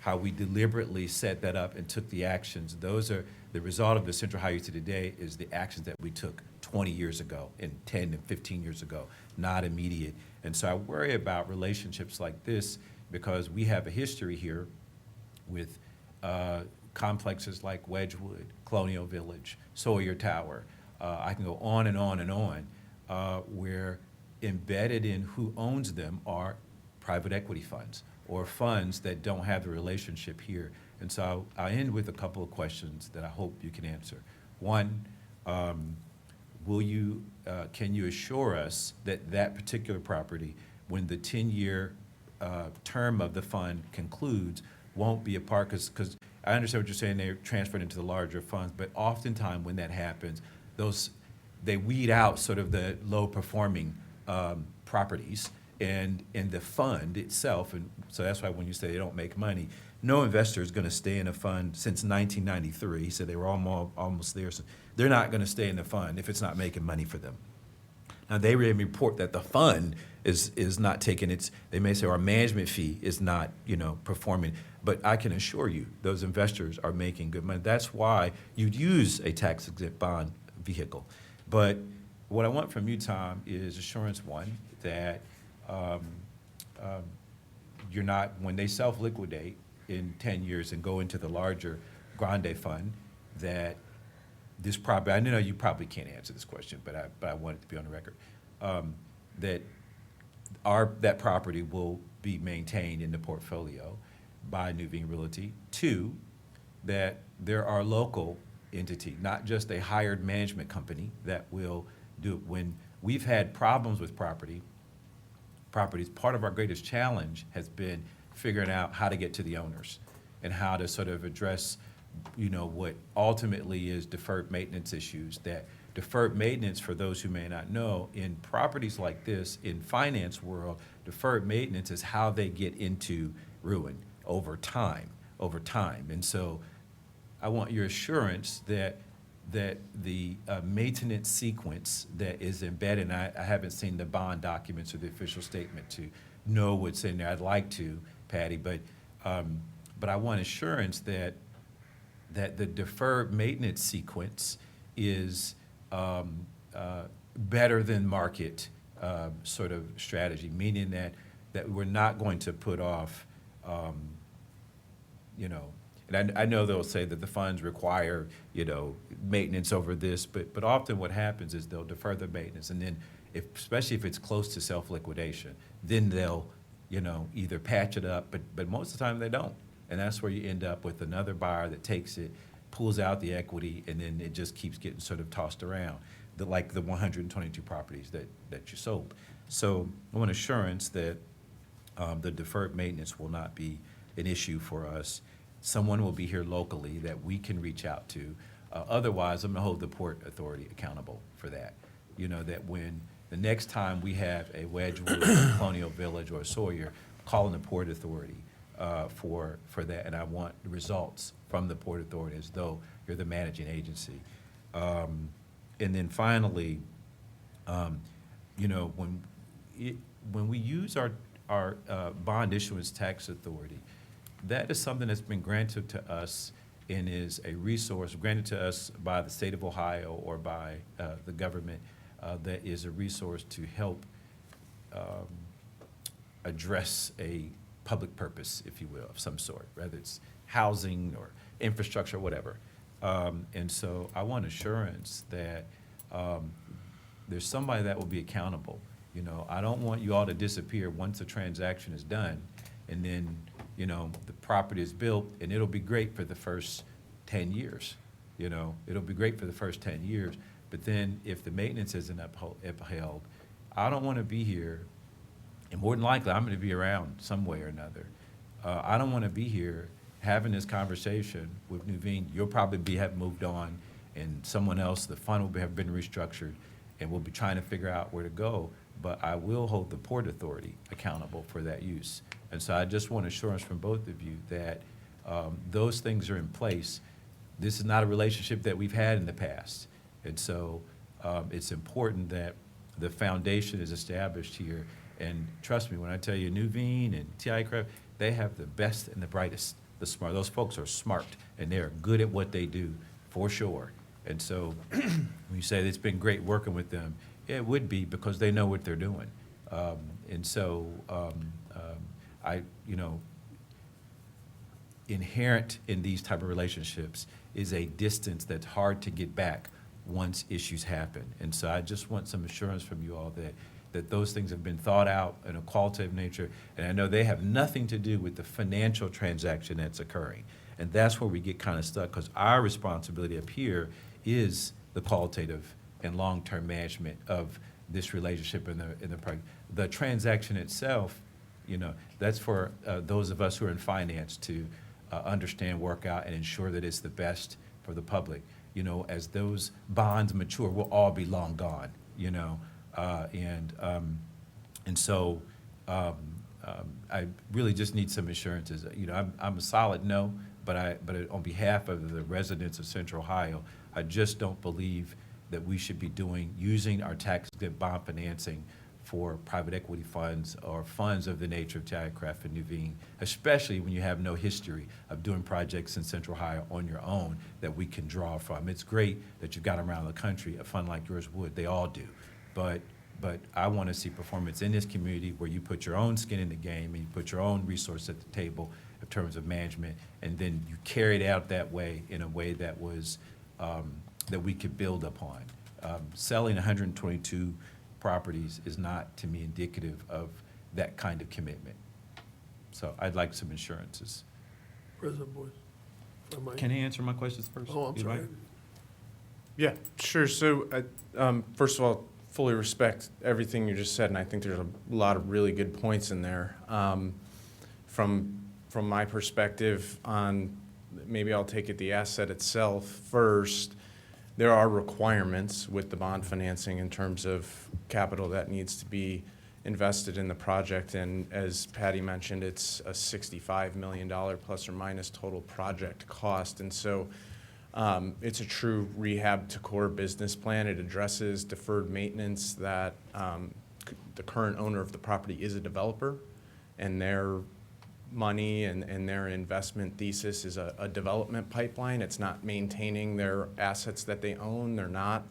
how we deliberately set that up and took the actions. Those are the result of the Central Ohio to today is the actions that we took 20 years ago and 10 and 15 years ago, not immediate. And so I worry about relationships like this because we have a history here with complexes like Wedgwood, Colonial Village, Sawyer Tower. I can go on and on and on, where embedded in who owns them are private equity funds or funds that don't have the relationship here. And so I'll end with a couple of questions that I hope you can answer. One, can you assure us that that particular property, when the 10-year term of the fund concludes, won't be a part, because I understand what you're saying, they're transferred into the larger funds, but oftentimes when that happens, they weed out sort of the low-performing properties and the fund itself, and so that's why when you say they don't make money, no investor is going to stay in a fund since 1993. He said they were almost there. So they're not going to stay in the fund if it's not making money for them. Now, they may report that the fund is not taking its, they may say our management fee is not, performing. But I can assure you, those investors are making good money. That's why you'd use a tax-exempt bond vehicle. But what I want from you, Tom, is assurance, one, that you're not, when they self-liquidate in 10 years and go into the larger Grande Fund, that this probably, I know you probably can't answer this question, but I want it to be on the record, that property will be maintained in the portfolio by Nuveen Realty. Two, that there are local entity, not just a hired management company that will do it. When we've had problems with properties, part of our greatest challenge has been figuring out how to get to the owners and how to sort of address, what ultimately is deferred maintenance issues. That deferred maintenance, for those who may not know, in properties like this, in finance world, deferred maintenance is how they get into ruin over time. And so I want your assurance that the maintenance sequence that is embedded, and I haven't seen the bond documents or the official statement to know what's in there. I'd like to, Patty, but I want assurance that the deferred maintenance sequence is better than market sort of strategy, meaning that we're not going to put off, and I know they'll say that the funds require, maintenance over this, but often what happens is they'll defer the maintenance, and then especially if it's close to self-liquidation, then they'll, either patch it up, but most of the time they don't. And that's where you end up with another buyer that takes it, pulls out the equity, and then it just keeps getting sort of tossed around, like the 122 properties that you sold. So I want assurance that the deferred maintenance will not be an issue for us. Someone will be here locally that we can reach out to. Otherwise, I'm going to hold the Port Authority accountable for that. That when the next time we have a Wedgwood, or Colonial Village, or Sawyer, calling the Port Authority for that, and I want results from the Port Authority as though you're the managing agency. And then finally, when we use our bond issuance tax authority, that is something that's been granted to us and is a resource granted to us by the state of Ohio or by the government that is a resource to help address a public purpose, if you will, of some sort, whether it's housing or infrastructure, whatever. And so I want assurance that there's somebody that will be accountable. I don't want you all to disappear once the transaction is done, and then, the property is built, and it'll be great for the first 10 years. It'll be great for the first 10 years, but then if the maintenance isn't upheld, I don't want to be here, and more than likely, I'm going to be around some way or another. I don't want to be here having this conversation with Nuveen. You'll probably have moved on, and someone else, the fund will have been restructured, and we'll be trying to figure out where to go. But I will hold the Port Authority accountable for that use. And so I just want assurance from both of you that those things are in place. This is not a relationship that we've had in the past. And so it's important that the foundation is established here. And trust me, when I tell you Nuveen and TI Craft, they have the best and the brightest, the smart. Those folks are smart, and they're good at what they do, for sure. And so when you say it's been great working with them, it would be because they know what they're doing. And so inherent in these type of relationships is a distance that's hard to get back once issues happen. And so I just want some assurance from you all that those things have been thought out in a qualitative nature. And I know they have nothing to do with the financial transaction that's occurring. And that's where we get kind of stuck, because our responsibility up here is the qualitative and long-term management of this relationship in the transaction itself. That's for those of us who are in finance to understand, work out, and ensure that it's the best for the public. As those bonds mature, we'll all be long gone. And so I really just need some assurances. You know, I'm a solid no, but on behalf of the residents of Central Ohio, I just don't believe that we should be using our tax-exempt bond financing for private equity funds or funds of the nature of Tirecraft and Nuveen, especially when you have no history of doing projects in Central Ohio on your own that we can draw from. It's great that you've got them around the country. A fund like yours would. They all do. But I want to see performance in this community where you put your own skin in the game and you put your own resource at the table in terms of management, and then you carry it out that way in a way that was that we could build upon. Selling 122 properties is not, to me, indicative of that kind of commitment. So I'd like some assurances. President Boyd, if I might. Can he answer my questions first? Oh, I'm You'd sorry. like? Yeah, sure. So, first of all, fully respect everything you just said, and I think there's a lot of really good points in there. From my perspective on, maybe I'll take it the asset itself first. There are requirements with the bond financing in terms of capital that needs to be invested in the project, and as Patty mentioned, it's a $65 million plus or minus total project cost, and so it's a true rehab to core business plan. It addresses deferred maintenance that the current owner of the property is a developer, and their money and their investment thesis is a development pipeline. It's not maintaining their assets that they own. They're not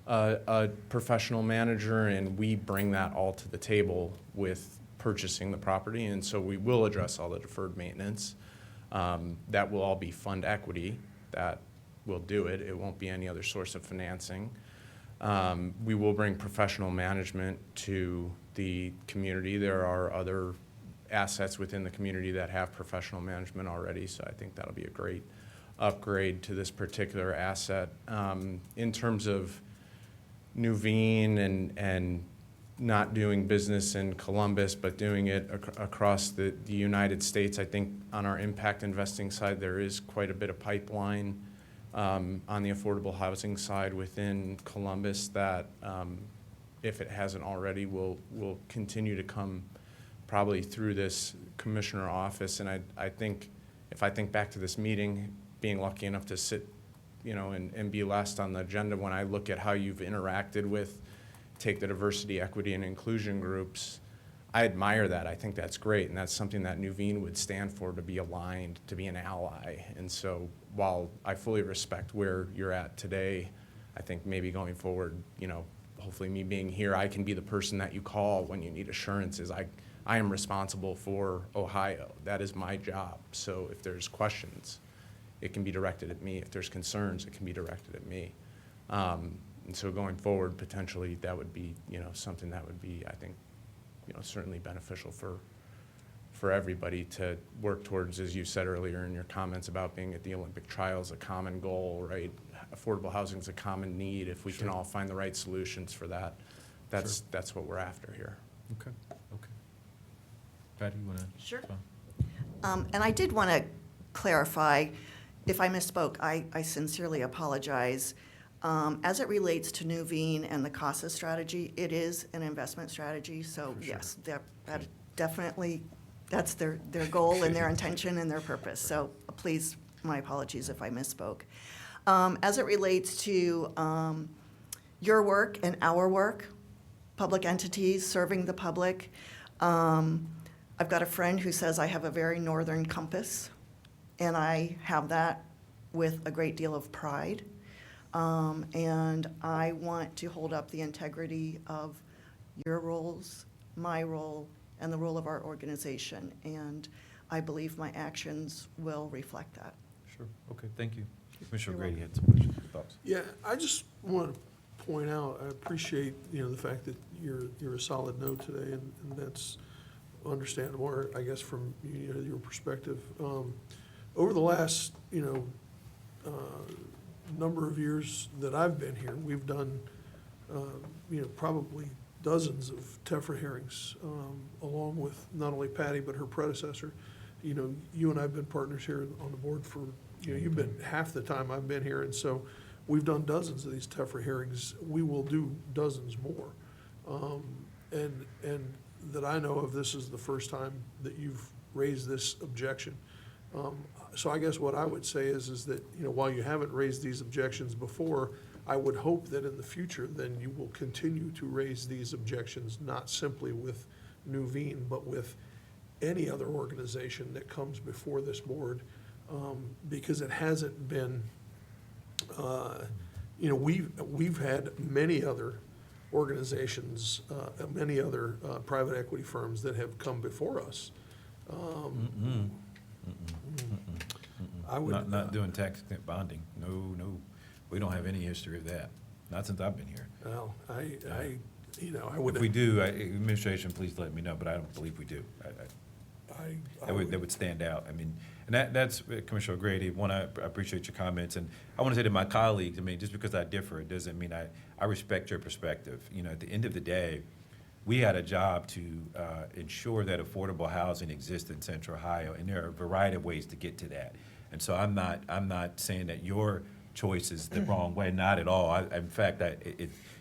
a professional manager, and we bring that all to the table with purchasing the property, and so we will address all the deferred maintenance. That will all be fund equity that will do it. It won't be any other source of financing. We will bring professional management to the community. There are other assets within the community that have professional management already, so I think that'll be a great upgrade to this particular asset. In terms of Nuveen and not doing business in Columbus, but doing it across the United States, I think on our impact investing side, there is quite a bit of pipeline on the affordable housing side within Columbus that, if it hasn't already, will continue to come probably through this commissioner office. And I think, if I think back to this meeting, being lucky enough to sit, and be last on the agenda, when I look at how you've interacted with, take the diversity, equity, and inclusion groups, I admire that. I think that's great, and that's something that Nuveen would stand for, to be aligned, to be an ally. And so while I fully respect where you're at today, I think maybe going forward, hopefully me being here, I can be the person that you call when you need assurances. I am responsible for Ohio. That is my job. So if there's questions, it can be directed at me. If there's concerns, it can be directed at me. And so going forward, potentially, that would be, something that would be, I think, certainly beneficial for everybody to work towards, as you said earlier in your comments about being at the Olympic trials, a common goal, right? Affordable housing is a common need. If we can all find the right solutions for that, that's what we're after here. Okay. Patty, you want to? Sure. And I did want to clarify, if I misspoke, I sincerely apologize. As it relates to Nuveen and the CASA strategy, it is an investment strategy, so yes, that definitely, that's their goal and their intention and their purpose. So please, my apologies if I misspoke. As it relates to your work and our work, public entities serving the public, I've got a friend who says I have a very northern compass, and I have that with a great deal of pride. And I want to hold up the integrity of your roles, my role, and the role of our organization. And I believe my actions will reflect that. Sure. Okay, thank you. Commissioner You're Grady had some questions, thoughts. Yeah, I just want to point out, I appreciate, the fact that you're a solid no today, and that's understandable, or I guess from your perspective. Over the last, number of years that I've been here, we've done, probably dozens of TEFRA hearings, along with not only Patty, but her predecessor. You and I have been partners here on the board for, you've been half the time I've been here, and so we've done dozens of these TEFRA hearings. We will do dozens more. And that I know of, this is the first time that you've raised this objection. So I guess what I would say is that, while you haven't raised these objections before, I would hope that in the future, then you will continue to raise these objections, not simply with Nuveen, but with any other organization that comes before this board, because it hasn't been, we've had many other organizations, many other private equity firms that have come before us. I would Not doing tax exempt bonding. No, we don't have any history of that. Not since I've been here. Well, I would. If we do, administration, please let me know, but I don't believe we do. That would stand out. I mean, and that's Commissioner O'Grady. One, I appreciate your comments, and I want to say to my colleagues, I mean, just because I differ, it doesn't mean I respect your perspective. At the end of the day, we had a job to ensure that affordable housing exists in Central Ohio, and there are a variety of ways to get to that. And so I'm not saying that your choice is the wrong way, not at all. In fact,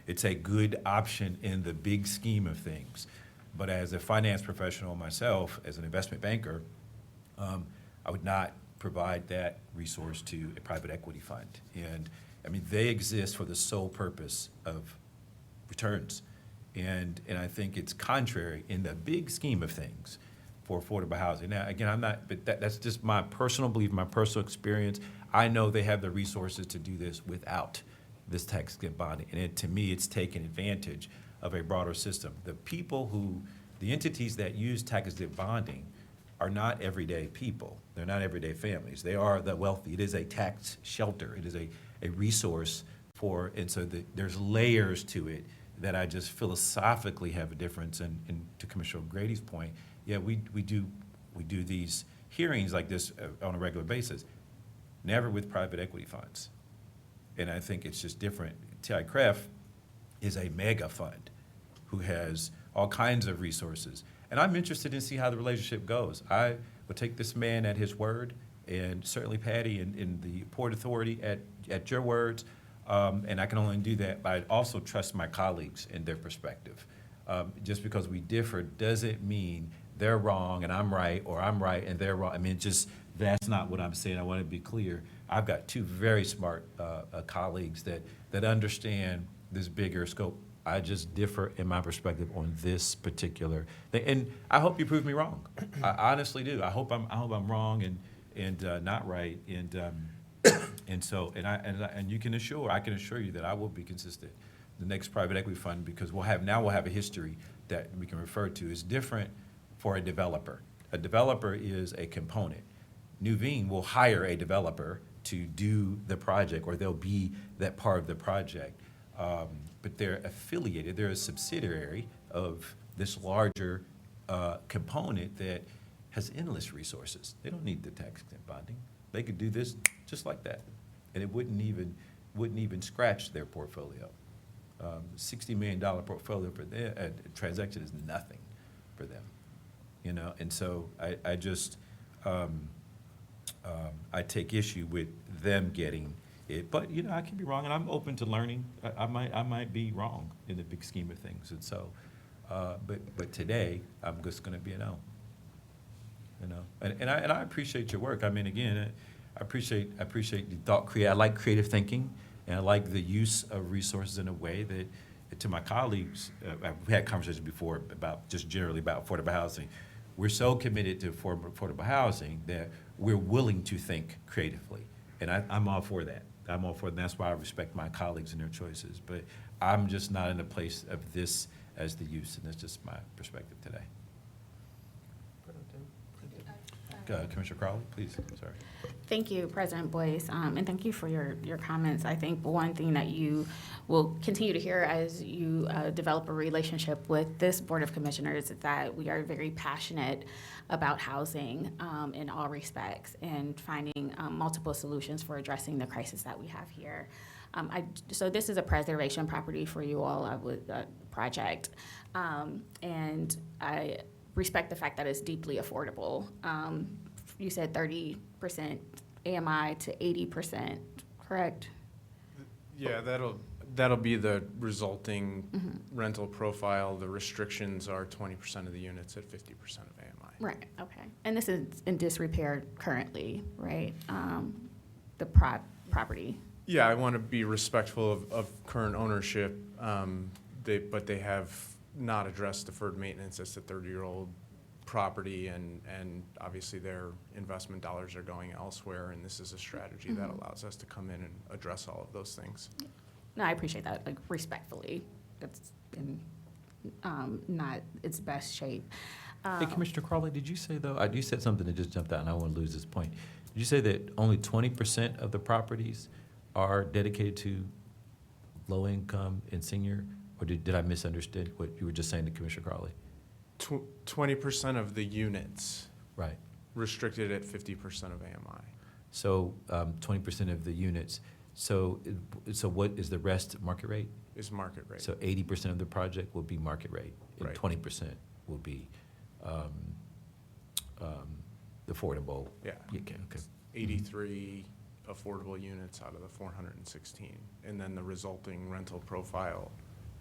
it's a good option in the big scheme of things. But as a finance professional myself, as an investment banker, I would not provide that resource to a private equity fund. And I mean, they exist for the sole purpose of returns. And I think it's contrary in the big scheme of things for affordable housing. Now, again, but that's just my personal belief, my personal experience. I know they have the resources to do this without this tax exempt bonding. And to me, it's taking advantage of a broader system. The entities that use tax exempt bonding are not everyday people. They're not everyday families. They are the wealthy. It is a tax shelter. It is a resource and so there's layers to it that I just philosophically have a difference. And to Commissioner O'Grady's point, yeah, we do these hearings like this on a regular basis, never with private equity funds. And I think it's just different. TICREF is a mega fund who has all kinds of resources. And I'm interested in see how the relationship goes. I will take this man at his word, and certainly Patty in the Port Authority at your words. And I can only do that, but I also trust my colleagues in their perspective. Just because we differ doesn't mean they're wrong and I'm right, or I'm right and they're wrong. I mean, that's not what I'm saying. I want to be clear. I've got two very smart colleagues that understand this bigger scope. I just differ in my perspective on this particular thing, and I hope you prove me wrong. I honestly do. I hope I'm wrong and not right, and you can I can assure you that I will be consistent. The next private equity fund, because we'll have a history that we can refer to, is different for a developer. A developer is a component. Nuveen will hire a developer to do the project, or they'll be that part of the project. But they're affiliated, they're a subsidiary of this larger component that has endless resources. They don't need the tax exempt bonding. They could do this just like that, and it wouldn't even scratch their portfolio. $60 million portfolio for their transaction is nothing for them, And so I just I take issue with them getting it, but I can be wrong, and I'm open to learning. I might be wrong in the big scheme of things, and so, but today I'm just going to be a no. And I appreciate your work. I mean, again, I appreciate the thought. I like creative thinking, and I like the use of resources in a way that, to my colleagues, we had conversations before about just generally about affordable housing. We're so committed to affordable housing that we're willing to think creatively, and I'm all for that. I'm all for it, and that's why I respect my colleagues and their choices. But I'm just not in a place of this as the use, and that's just my perspective today. Commissioner Crowley, please. Sorry. Thank you, President Boyce, and thank you for your comments. I think one thing that you will continue to hear as you develop a relationship with this Board of Commissioners is that we are very passionate about housing in all respects and finding multiple solutions for addressing the crisis that we have here. So this is a preservation property for you all with a project, and I respect the fact that it's deeply affordable. You said 30% AMI to 80%, correct? Yeah, that'll That'll be the resulting rental profile. The restrictions are 20% of the units at 50% of AMI. Right, okay. And this is in disrepair currently, right? The property. Yeah, I want to be respectful of current ownership, but they have not addressed deferred maintenance. It's a 30-year-old property, and obviously their investment dollars are going elsewhere, and this is a strategy that allows us to come in and address all of those things. No, I appreciate that, like respectfully. It's in not its best shape. Hey, Commissioner Crawley, did you say though, you said something that just jumped out and I want to lose this point. Did you say that only 20% of the properties are dedicated to low income and senior? Or did I misunderstand what you were just saying to Commissioner Crawley? 20% of the units. Right. Restricted at 50% of AMI. So 20% of the units. So what is the rest market rate? Is market rate. So 80% of the project will be market rate, and Right. 20% will be affordable. Yeah. Okay. 83 affordable units out of the 416. And then the resulting rental profile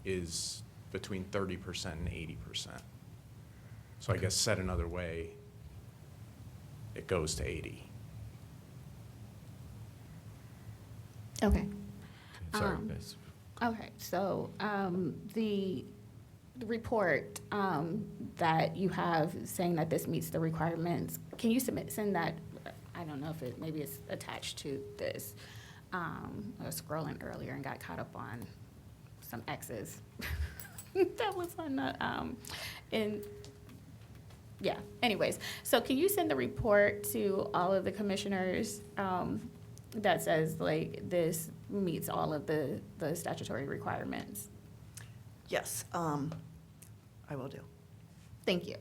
is between 30% and 80%. So I guess said another way, it goes to 80. Okay. Sorry, guys. Okay, so the report that you have saying that this meets the requirements, can you send that? I don't know if it maybe it's attached to this. I was scrolling earlier and got caught up on some X's that was on the yeah. Anyways, so can you send the report to all of the commissioners that says like this meets all of the statutory requirements? Yes, I will do. Thank you.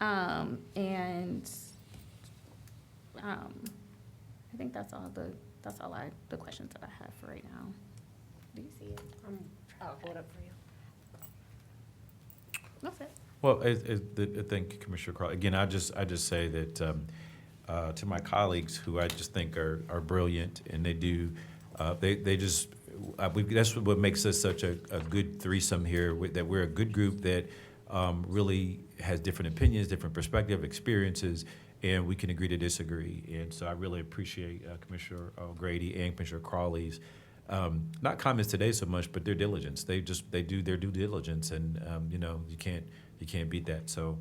And I think that's all the questions that I have for right now. Do you see it? I'll pull it up for you. That's it. Well, thank you, Commissioner Crawley. Again, I just say that to my colleagues who I just think are brilliant, and they do, that's what makes us such a good threesome here, that we're a good group that really has different opinions, different perspective, experiences, and we can agree to disagree. And so I really appreciate Commissioner O'Grady and Commissioner Crawley's not comments today so much, but their diligence. They do their due diligence, and you can't beat that. So.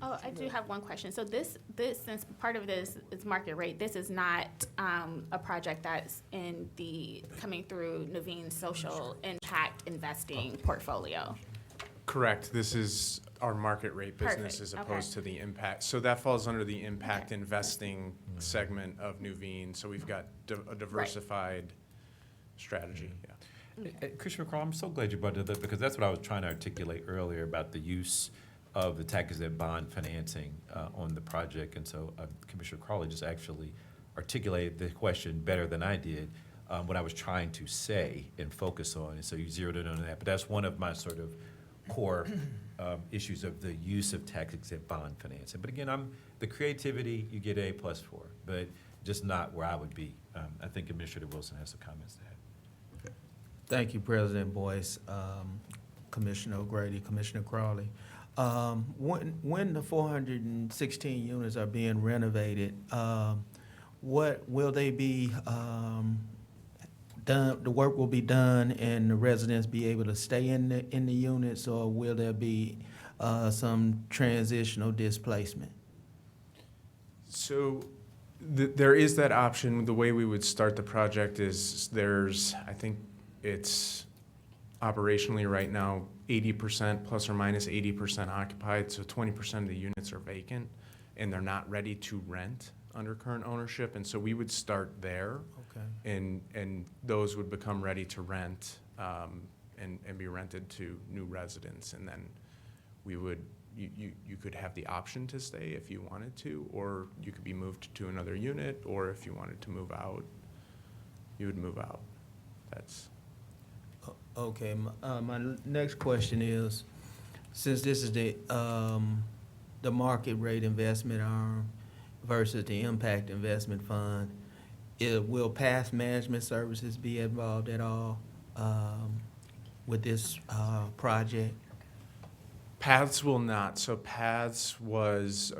Oh, I do have one question. So this since part of this is market rate, this is not a project that's coming through Nuveen's social impact investing portfolio. Correct. This is our market rate business Perfect. as opposed to the impact. So that falls under the impact investing segment of Nuveen. So we've got a diversified strategy. Yeah. Commissioner Crawley, I'm so glad you brought that up, because that's what I was trying to articulate earlier about the use of the tax-exempt bond financing on the project. And so Commissioner Crawley just actually articulated the question better than I did, what I was trying to say and focus on. And so you zeroed in on that. But that's one of my sort of core issues of the use of tax-exempt bond financing. But again, the creativity you get A+ for, but just not where I would be. I think Administrator Wilson has some comments to add. Thank you, President Boyce, Commissioner O'Grady, Commissioner Crawley. When the 416 units are being renovated, what will they be done? The work will be done, and the residents be able to stay in the units, or will there be some transitional displacement? So there is that option. The way we would start the project is I think it's operationally right now 80% plus or minus 80% occupied, so 20% of the units are vacant and they're not ready to rent under current ownership, and so we would start there. Okay. And those would become ready to rent and be rented to new residents, and then you could have the option to stay if you wanted to, or you could be moved to another unit, or if you wanted to move out, you would move out. That's Okay, my next question is, since this is the market rate investment arm versus the impact investment fund, Will past management services be involved at all with this project? Paths will not. So Paths was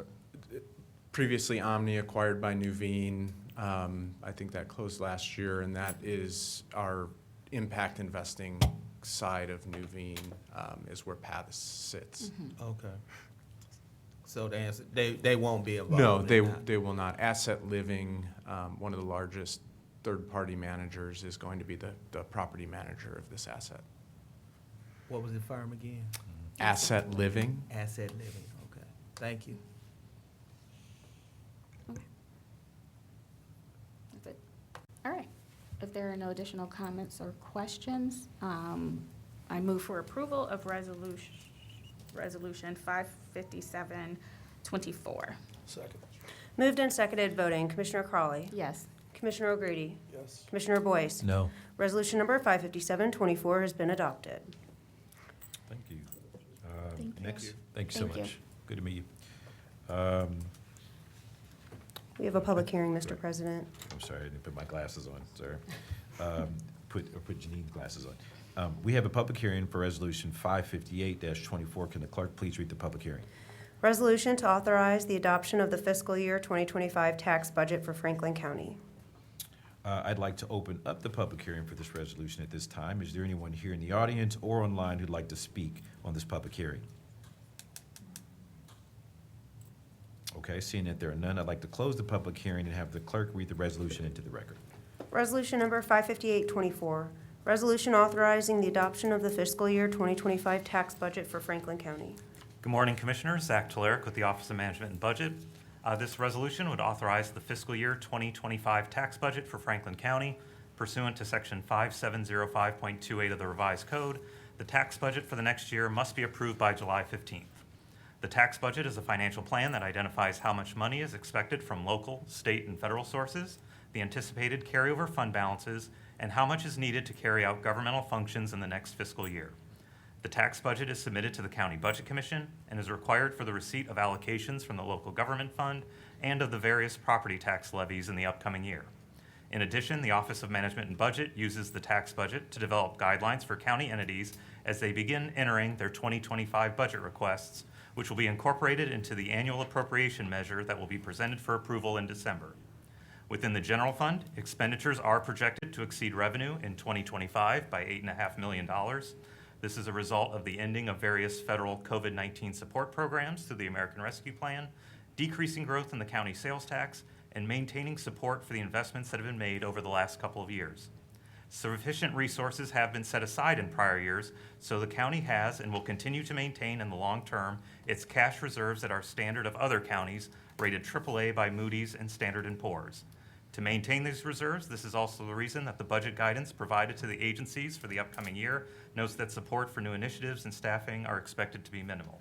previously Omni acquired by Nuveen. I think that closed last year, and that is our impact investing side of Nuveen, is where Paths sits. Okay. So the answer, they won't be involved? No, in that? they will not. Asset Living, one of the largest third-party managers, is going to be the property manager of this asset. What was the firm again? Asset Living. Asset Living, okay. Thank you. That's it. All right. If there are no additional comments or questions, I move for approval of resolution 55724. Second. Moved and seconded, voting. Commissioner Crawley. Yes. Commissioner O'Grady. Yes. Commissioner Boyce. No. Resolution number 55724 has been adopted. Thank you. Thank you. Next, thank you so Thank you. much. Good to meet you. We have a public hearing, Mr. President. I'm sorry, I didn't put my glasses on, sir. Put Janine's glasses on. We have a public hearing for Resolution 558-24. Can the clerk please read the public hearing? Resolution to authorize the adoption of the fiscal year 2025 tax budget for Franklin County. I'd like to open up the public hearing for this resolution at this time. Is there anyone here in the audience or online who'd like to speak on this public hearing? Okay, seeing that there are none, I'd like to close the public hearing and have the clerk read the resolution into the record. Resolution number 55824, resolution authorizing the adoption of the fiscal year 2025 tax budget for Franklin County. Good morning, Commissioners. Zach Telerik with the Office of Management and Budget. This resolution would authorize the fiscal year 2025 tax budget for Franklin County pursuant to Section 5705.28 of the revised code. The tax budget for the next year must be approved by July 15th. The tax budget is a financial plan that identifies how much money is expected from local, state, and federal sources, the anticipated carryover fund balances, and how much is needed to carry out governmental functions in the next fiscal year. The tax budget is submitted to the County Budget Commission and is required for the receipt of allocations from the local government fund and of the various property tax levies in the upcoming year. In addition, the Office of Management and Budget uses the tax budget to develop guidelines for county entities as they begin entering their 2025 budget requests, which will be incorporated into the annual appropriation measure that will be presented for approval in December. Within the general fund, expenditures are projected to exceed revenue in 2025 by $8.5 million. This is a result of the ending of various federal COVID-19 support programs through the American Rescue Plan, decreasing growth in the county sales tax, and maintaining support for the investments that have been made over the last couple of years. Sufficient resources have been set aside in prior years, so the county has and will continue to maintain in the long term its cash reserves at our standard of other counties rated AAA by Moody's and Standard & Poor's. To maintain these reserves, this is also the reason that the budget guidance provided to the agencies for the upcoming year notes that support for new initiatives and staffing are expected to be minimal.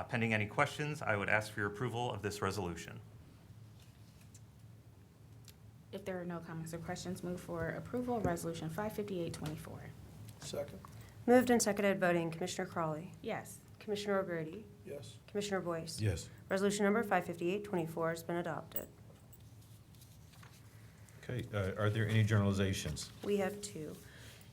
Pending any questions, I would ask for your approval of this resolution. If there are no comments or questions, move for approval of resolution 55824. Second. Moved and seconded, voting. Commissioner Crawley. Yes. Commissioner O'Grady. Yes. Commissioner Boyce. Yes. Resolution number 55824 has been adopted. Okay, are there any generalizations? We have two.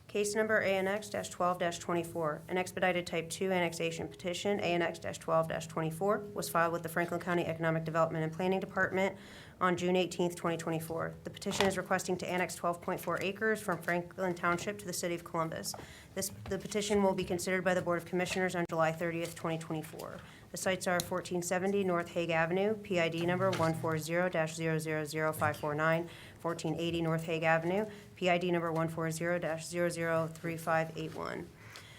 Case number ANX-12-24, an expedited type 2 annexation petition, ANX-12-24, was filed with the Franklin County Economic Development and Planning Department on June 18th, 2024. The petition is requesting to annex 12.4 acres from Franklin Township to the City of Columbus. The petition will be considered by the Board of Commissioners on July 30th, 2024. The sites are 1470 North Hague Avenue, PID number 140-000549, 1480 North Hague Avenue, PID number 140-003581.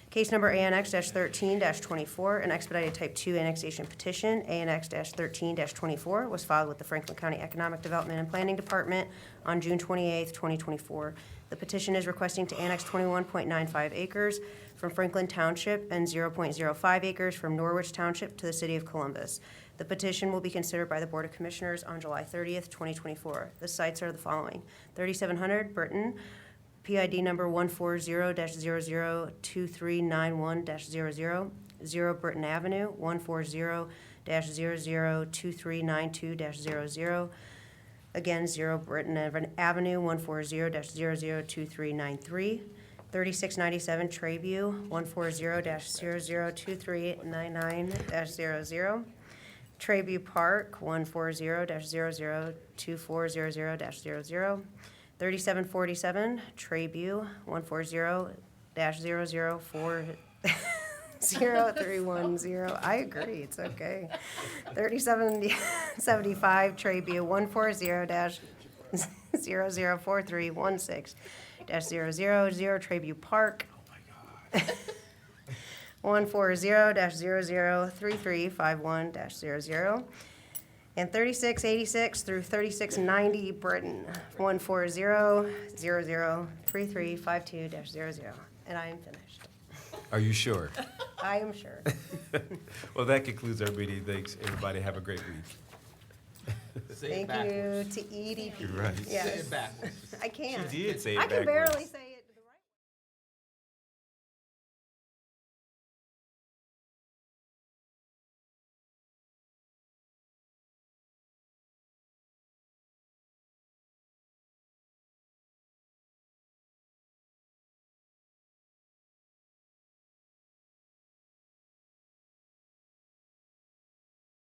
Case number ANX-13-24, an expedited type 2 annexation petition, ANX-13-24, was filed with the Franklin County Economic Development and Planning Department on June 28th, 2024. The petition is requesting to annex 21.95 acres from Franklin Township and 0.05 acres from Norwich Township to the City of Columbus. The petition will be considered by the Board of Commissioners on July 30th, 2024. The sites are the following: 3700 Burton, PID number 140-002391-00, 0 Burton Avenue, 140-002392-00, Again, 0 Britton Avenue, 140-002393. 3697 Trayview, 140-002399-00. Trayview Park, 140-002400-00. 3747 Trayview, 140-0040310. I agree, it's okay. 3775 Trayview, 140-004316-000 Trayview Park. 140-003351-00. And 3686 through 3690 Britton, 140-003352-00. And I am finished. Are you sure? I am sure. Well, that concludes our meeting. Thanks, everybody. Have a great week. Thank you to EDP. You're right. Yes. Say it backwards. I can't. She did say it I can backwards. barely say